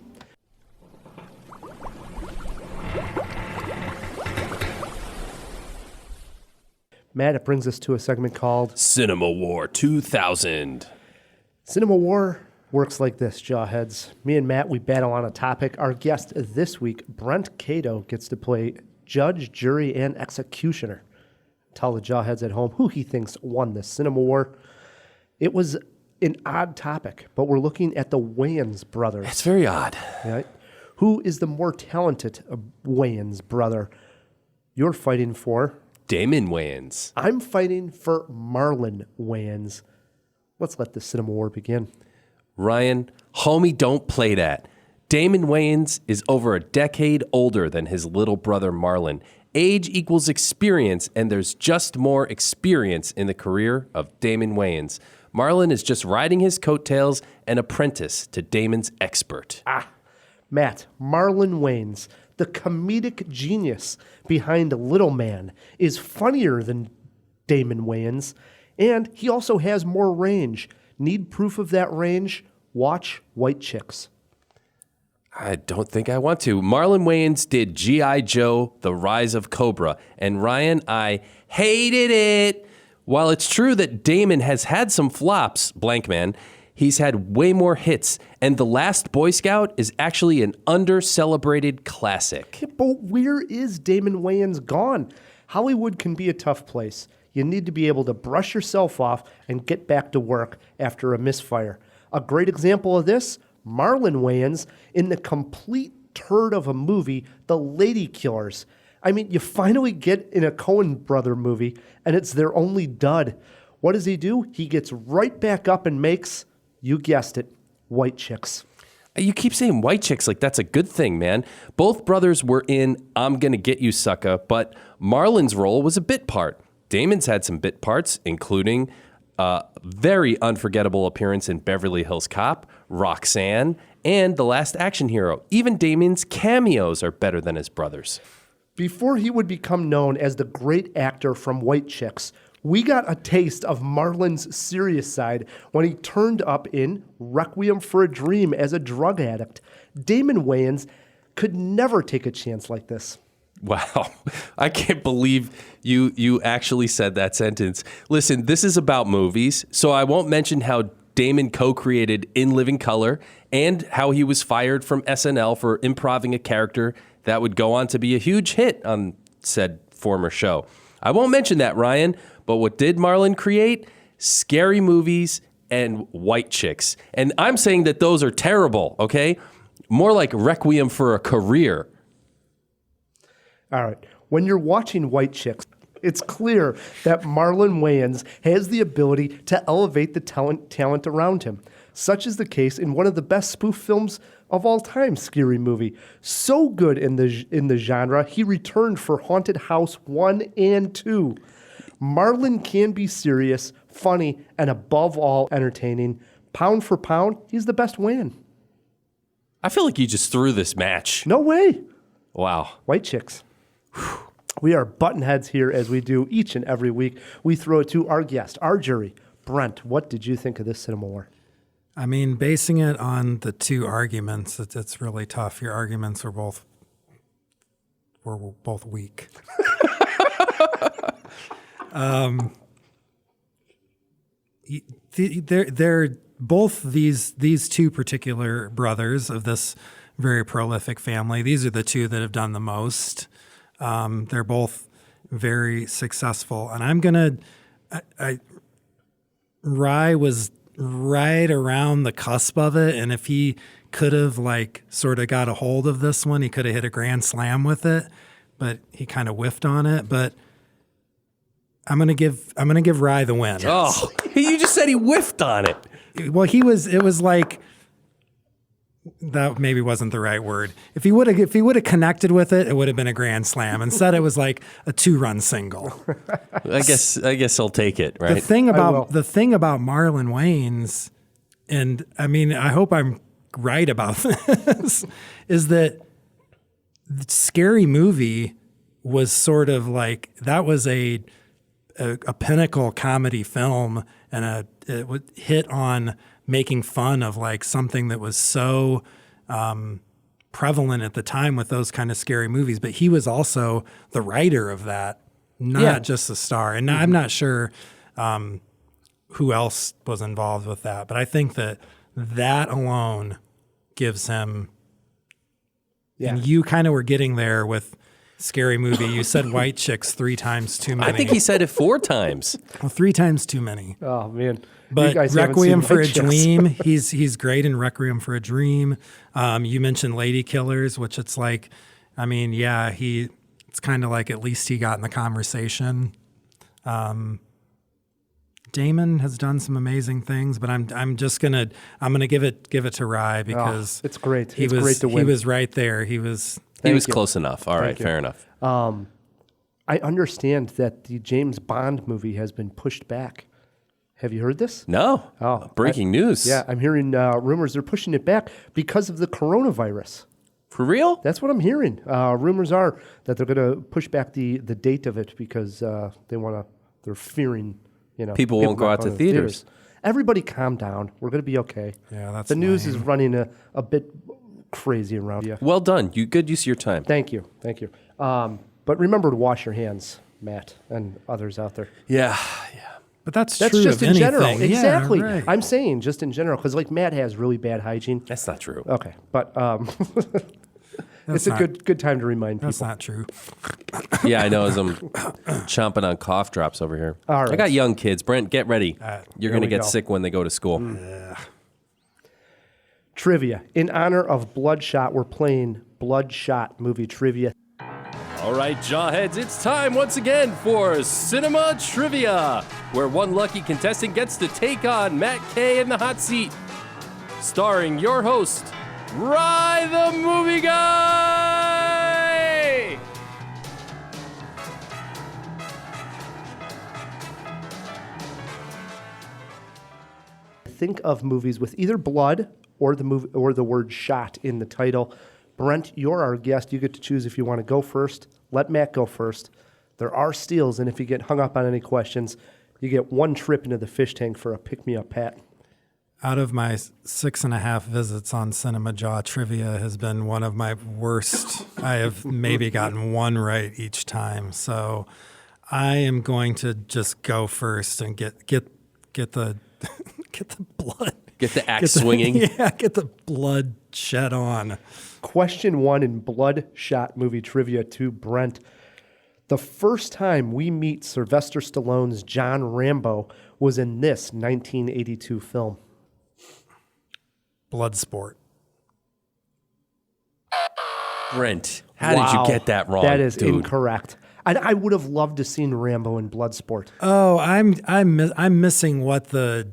Matt, it brings us to a segment called CinemaWAR 2000. CinemaWAR works like this, Jawheads. Me and Matt, we battle on a topic. Our guest this week, Brent Kado, gets to play judge, jury, and executioner. Tell the Jawheads at home who he thinks won this CinemaWAR. It was an odd topic, but we're looking at the Wayans brothers. It's very odd. Right? Who is the more talented Wayans brother? You're fighting for Damon Wayans. I'm fighting for Marlon Wayans. Let's let the CinemaWAR begin. Ryan, homie, don't play that. Damon Wayans is over a decade older than his little brother Marlon. Age equals experience, and there's just more experience in the career of Damon Wayans. Marlon is just riding his coattails, an apprentice to Damon's expert. Matt, Marlon Wayans, the comedic genius behind Little Man, is funnier than Damon Wayans, and he also has more range. Need proof of that range? Watch White Chicks. I don't think I want to. Marlon Wayans did G.I. Joe, The Rise of Cobra, and Ryan, I hated it. While it's true that Damon has had some flops, blank man, he's had way more hits, and The Last Boy Scout is actually an under-celebrated classic. But where is Damon Wayans gone? Hollywood can be a tough place. You need to be able to brush yourself off and get back to work after a misfire. A great example of this, Marlon Wayans in the complete turd of a movie, The Lady Killers. I mean, you finally get in a Coen brother movie, and it's their only dud. What does he do? He gets right back up and makes, you guessed it, White Chicks. You keep saying White Chicks like that's a good thing, man. Both brothers were in I'm Gonna Get You, Sucka, but Marlon's role was a bit part. Damon's had some bit parts, including a very unforgettable appearance in Beverly Hills Cop, Roxanne, and The Last Action Hero. Even Damon's cameos are better than his brothers. Before he would become known as the great actor from White Chicks, we got a taste of Marlon's serious side when he turned up in Requiem for a Dream as a drug addict. Damon Wayans could never take a chance like this. Wow, I can't believe you actually said that sentence. Listen, this is about movies, so I won't mention how Damon co-created In Living Color and how he was fired from SNL for improving a character that would go on to be a huge hit on said former show. I won't mention that, Ryan, but what did Marlon create? Scary movies and White Chicks. And I'm saying that those are terrible, okay? More like Requiem for a Career. All right. When you're watching White Chicks, it's clear that Marlon Wayans has the ability to elevate the talent around him. Such is the case in one of the best spoof films of all time, Scary Movie. So good in the genre, he returned for Haunted House 1 and 2. Marlon can be serious, funny, and above all, entertaining. Pound for pound, he's the best Wayan. I feel like you just threw this match. No way. Wow. White Chicks. We are button heads here as we do each and every week. We throw it to our guest, our jury. Brent, what did you think of this CinemaWAR? I mean, basing it on the two arguments, it's really tough. Your arguments were both weak. They're both these two particular brothers of this very prolific family. These are the two that have done the most. They're both very successful, and Rye was right around the cusp of it, and if he could have sort of got a hold of this one, he could have hit a grand slam with it, but he kind of whiffed on it. But I'm gonna give Rye the win. Oh, you just said he whiffed on it. Well, it was like that maybe wasn't the right word. If he would have connected with it, it would have been a grand slam. Instead, it was like a 2-run single. I guess I'll take it. Right. The thing about Marlon Wayans, and I mean, I hope I'm right about this is that the Scary Movie was sort of like, that was a pinnacle comedy film, and it would hit on making fun of like something that was so prevalent at the time with those kind of scary movies. But he was also the writer of that, not just the star. And I'm not sure who else was involved with that, but I think that alone gives him. And you kind of were getting there with Scary Movie. You said White Chicks 3 times too many. I think he said it 4 times. Well, 3 times too many. Oh man! But Requiem for a Dream, he's great in Requiem for a Dream. You mentioned Lady Killers, which it's like, I mean, yeah, it's kind of like at least he got in the conversation. Damon has done some amazing things, but I'm gonna give it to Rye because it's great. It's great to win. He was right there. He was close enough. All right, fair enough. I understand that the James Bond movie has been pushed back. Have you heard this? No. Oh, breaking news. Yeah, I'm hearing rumors they're pushing it back because of the coronavirus. For real? That's what I'm hearing. Rumors are that they're going to push back the date of it because they're fearing, people won't go out to theaters. Everybody calm down. We're going to be okay. Yeah, that's the news is running a bit crazy around you. Well done. Good use of your time. Thank you. But remember to wash your hands, Matt, and others out there. Yeah. But that's true just in general. Exactly. Yeah, right. I'm saying just in general, because like Matt has really bad hygiene. That's not true. Okay, but it's a good time to remind people. That's not true. Yeah, I know as I'm chomping on cough drops over here. All right. I got young kids. Brent, get ready. You're going to get go. sick when they go to school. Trivia. In honor of Bloodshot, we're playing Bloodshot movie trivia. All right, Jawheads, it's time once again for Cinema Trivia, where one lucky contestant gets to take on Matt K in the hot seat. Starring your host, Rye the Movie Guy! Think of movies with either blood or the movie or the word shot in the title. Brent, you're our guest. You get to choose if you want to go first. Let Matt go first. There are steals, and if you get hung up on any questions, you get 1 trip into the fish tank for a pick-me-up pat. Out of my 6.5 visits on Cinemajaw, trivia has been one of my worst. I have maybe gotten 1 right each time. So I am going to just go first and get the get the blood. Get the axe swinging. Yeah, get the blood shed on. Question 1 in Bloodshot movie trivia to Brent. The first time we meet Sylvester Stallone's John Rambo was in this 1982 film. Bloodsport. Brent, how did you get that wrong? That is dude? incorrect. I would have loved to seen Rambo in Bloodsport. Oh, I'm missing what the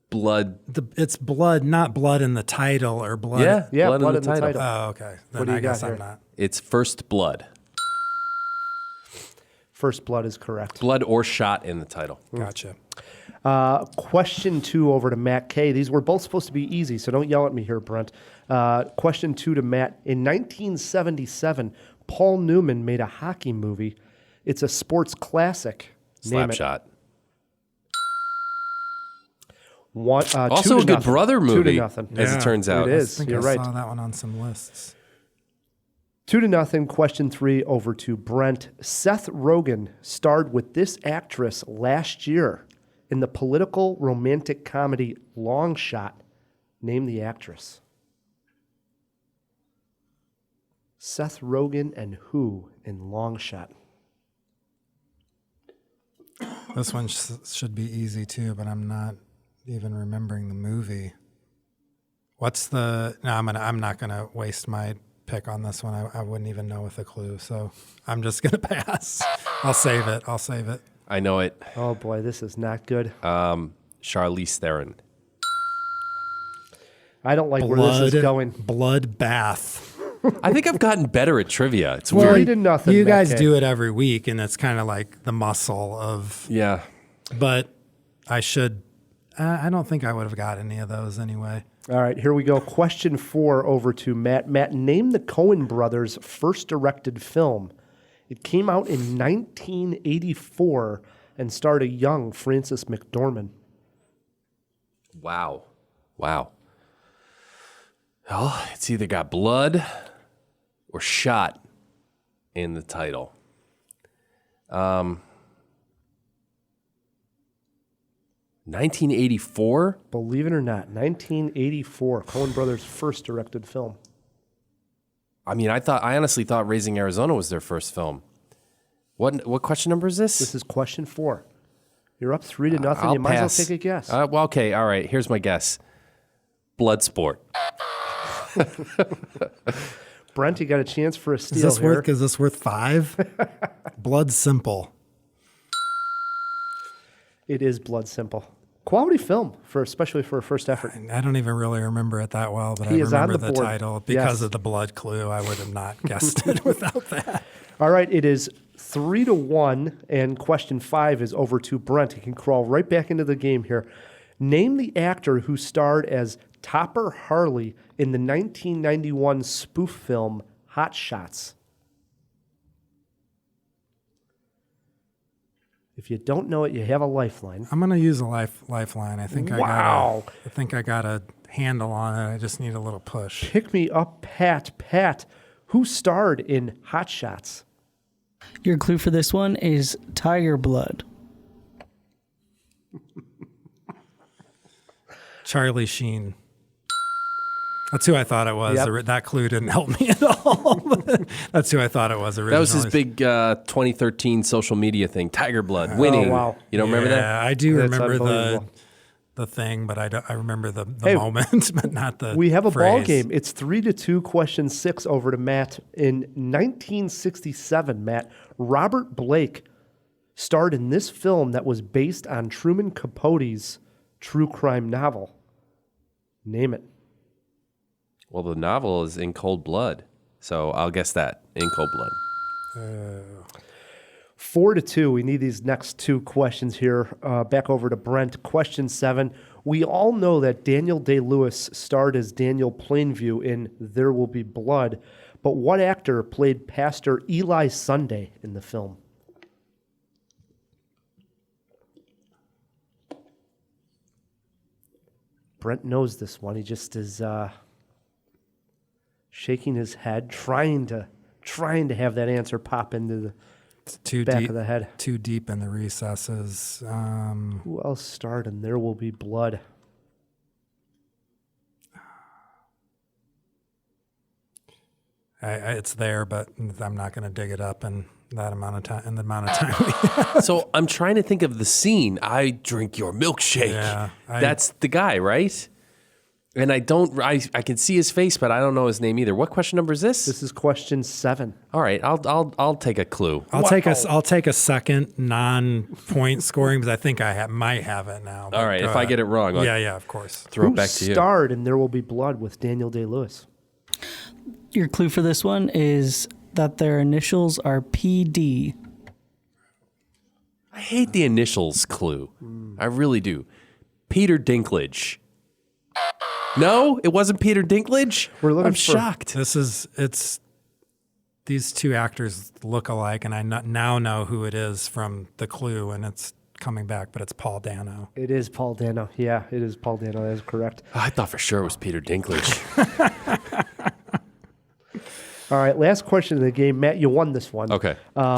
blood. It's blood, not blood in the title or blood. Yeah, blood in the title. Oh, okay. Then What do you I guess got I'm here? not. It's First Blood. First Blood is correct. Blood or shot in the title. Gotcha. Question 2 over to Matt K. These were both supposed to be easy, so don't yell at me here, Brent. Question 2 to Matt. In 1977, Paul Newman made a hockey movie. It's a sports classic. Name it. Slapshot. Also a good brother movie, 2-0. as it turns out. It is. I think You're I right. saw that one on some lists. 2-0. Question 3 over to Brent. Seth Rogen starred with this actress last year in the political romantic comedy Long Shot. Name the actress. Seth Rogen and who in Long Shot? This one should be easy too, but I'm not even remembering the movie. What's the? No, I'm not gonna waste my pick on this one. I wouldn't even know with a clue, so I'm just gonna pass. I'll save it. I know it. Oh boy, this is not good. Charlize Theron. I don't like where this is going. Bloodbath. I think I've gotten better at trivia. It's Well, weird. 3-0. You guys Matt K. do it every week, and it's kind of like the muscle of. Yeah. But I should. I don't think I would have got any of those anyway. All right, here we go. Question 4 over to Matt. Matt, name the Coen brothers' first directed film. It came out in 1984 and starred a young Frances McDormand. Wow. Well, it's either got blood or shot in the title. 1984? Believe it or not, 1984. Coen brothers' first directed film. I mean, I honestly thought Raising Arizona was their first film. What question number is this? This is question 4. You're up 3-0. I'll You might as well pass. take a guess. Well, okay, all right. Here's my guess. Bloodsport. Brent, you got a chance for a steal Is this worth 5? Blood Simple. It is Blood Simple. Quality film, especially for a first effort. I don't even really remember it that well, but He I is on remember the the board. title. Because Yes. of the blood clue, I would have not guessed it without that. All right, it is 3-1, and question 5 is over to Brent. He can crawl right back into the game here. Name the actor who starred as Topper Harley in the 1991 spoof film Hot Shots. If you don't know it, you have a lifeline. I'm going to use a lifeline. I think Wow. I got a handle on it. I just need a little push. Pick me up, Pat. Pat, who starred in Hot Shots? Your clue for this one is Tiger Blood. Charlie Sheen. That's who I thought it was. Yep. That clue didn't help me at all. That's who I thought it was originally. That was his big 2013 social media thing, Tiger Blood, winning. Oh, wow. You don't remember that? Yeah, I do That's remember unbelievable. the thing, but I remember the Hey, moment, but not the We have a ball phrase. game. It's 3-2, question 6 over to Matt. In 1967, Matt, Robert Blake starred in this film that was based on Truman Capote's true crime novel. Name it. Well, the novel is In Cold Blood, so I'll guess that, In Cold Blood. 4-2. We need these next 2 questions here. Back over to Brent. Question 7. We all know that Daniel Day-Lewis starred as Daniel Plainview in There Will Be Blood, but what actor played Pastor Eli Sunday in the film? Brent knows this one. He just is shaking his head, trying to have that answer pop into the back of the head. Too deep in the recesses. Who else starred in There Will Be Blood? It's there, but I'm not going to dig it up in that amount of time. In the amount of time we have. So I'm trying to think of the scene. I drink your milkshake. Yeah, That's the guy, right? And I can see his face, but I don't know his name either. What question number is this? This is question 7. All right, I'll take a clue. I'll take a second non-point scoring because I think I might have it now. All right, if I get it wrong, I'll yeah, of course. throw Who it back to you. starred in There Will Be Blood with Daniel Day-Lewis? Your clue for this one is that their initials are PD. I hate the initials clue. I really do. Peter Dinklage. No, it wasn't Peter Dinklage. I'm shocked. These 2 actors look alike, and I now know who it is from the clue, and it's coming back, but it's Paul Dano. It is Paul Dano. Yeah, it is Paul Dano. That is correct. I thought for sure it was Peter Dinklage. All right, last question of the game. Matt, you won this one. Okay.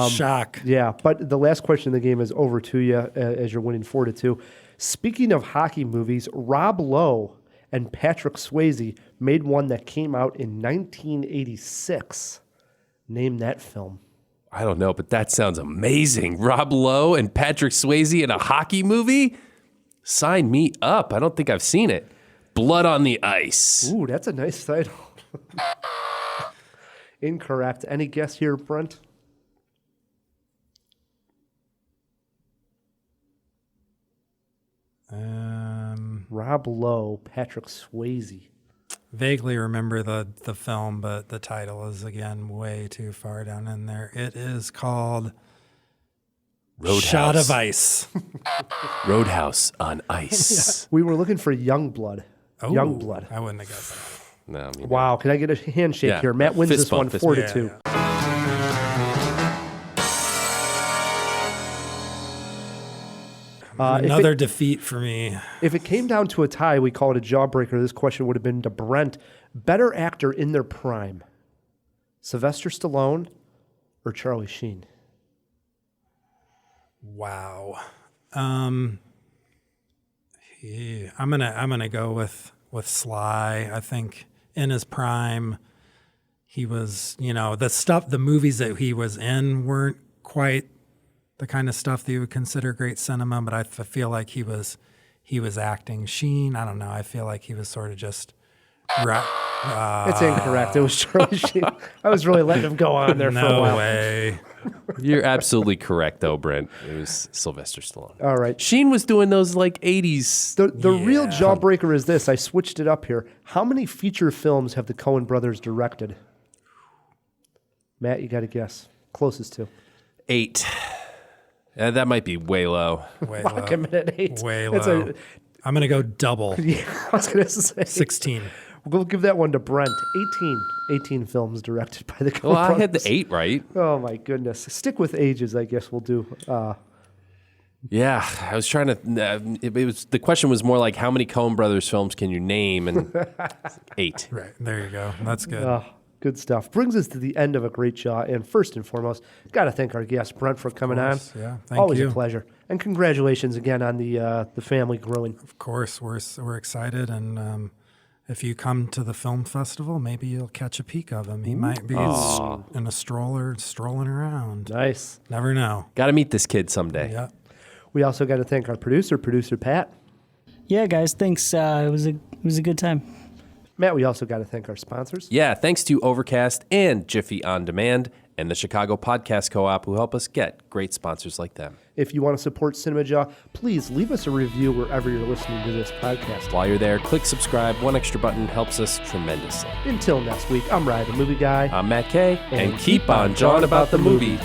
Shock. Yeah, but the last question of the game is over to you as you're winning 4-2. Speaking of hockey movies, Rob Lowe and Patrick Swayze made one that came out in 1986. Name that film. I don't know, but that sounds amazing. Rob Lowe and Patrick Swayze in a hockey movie? Sign me up. I don't think I've seen it. Blood on the Ice. Ooh, that's a nice title. Incorrect. Any guess here, Brent? Rob Lowe, Patrick Swayze. Vaguely remember the film, but the title is, again, way too far down in there. It is called Roadhouse. Shot of Ice. Roadhouse on Ice. We were looking for Youngblood. Oh, Youngblood. I wouldn't have guessed that. No. Wow, can I get a handshake Yeah. here? Matt wins Fist this bump, one fist 4-2. bump. Another defeat for me. If it came down to a tie, we call it a jawbreaker. This question would have been to Brent. Better actor in their prime, Sylvester Stallone or Charlie Sheen? Wow. I'm gonna go with Sly. I think in his prime, he was, the movies that he was in weren't quite the kind of stuff that you would consider great cinema, but I feel like he was acting. Sheen, I don't know. I feel like he was sort of just. It's incorrect. It was Charlie Sheen. I was really letting him go on there for a while. No way. You're absolutely correct, though, Brent. It was Sylvester Stallone. All right. Sheen was doing those 80s. The real jawbreaker is this. I switched it up here. How many feature films have the Coen brothers directed? Matt, you got to guess. Closest to. 8. That might be way low. Way Lock him in at 8. Way low. I'm going to go double. Yeah, I was going to say. 16. We'll give that one to Brent. 18 films directed by the Coen Well, brothers. I had the 8 right. Oh, my goodness. Stick with ages, I guess we'll do. Yeah, I was trying to. The question was more like, how many Coen Brothers films can you name? And 8. Right. There you go. That's good. Good stuff. Brings us to the end of a great jaw. And first and foremost, got to thank our guest, Brent, for coming on. Yeah, thank Always you. a pleasure. And congratulations again on the family growing. Of course, we're excited, and if you come to the film festival, maybe you'll catch a peek of him. He might be in a stroller strolling around. Nice. Never know. Got to meet this kid someday. Yeah. We also got to thank our producer Pat. Yeah, guys, thanks. It was a good time. Matt, we also got to thank our sponsors. Yeah, thanks to Overcast and Jiffy On Demand and the Chicago Podcast Co-op who help us get great sponsors like them. If you want to support Cinemajaw, please leave us a review wherever you're listening to this podcast. While you're there, click subscribe. One extra button helps us tremendously. Until next week, I'm Ryan, the movie guy. I'm Matt Kay, and keep on jawing about the movie.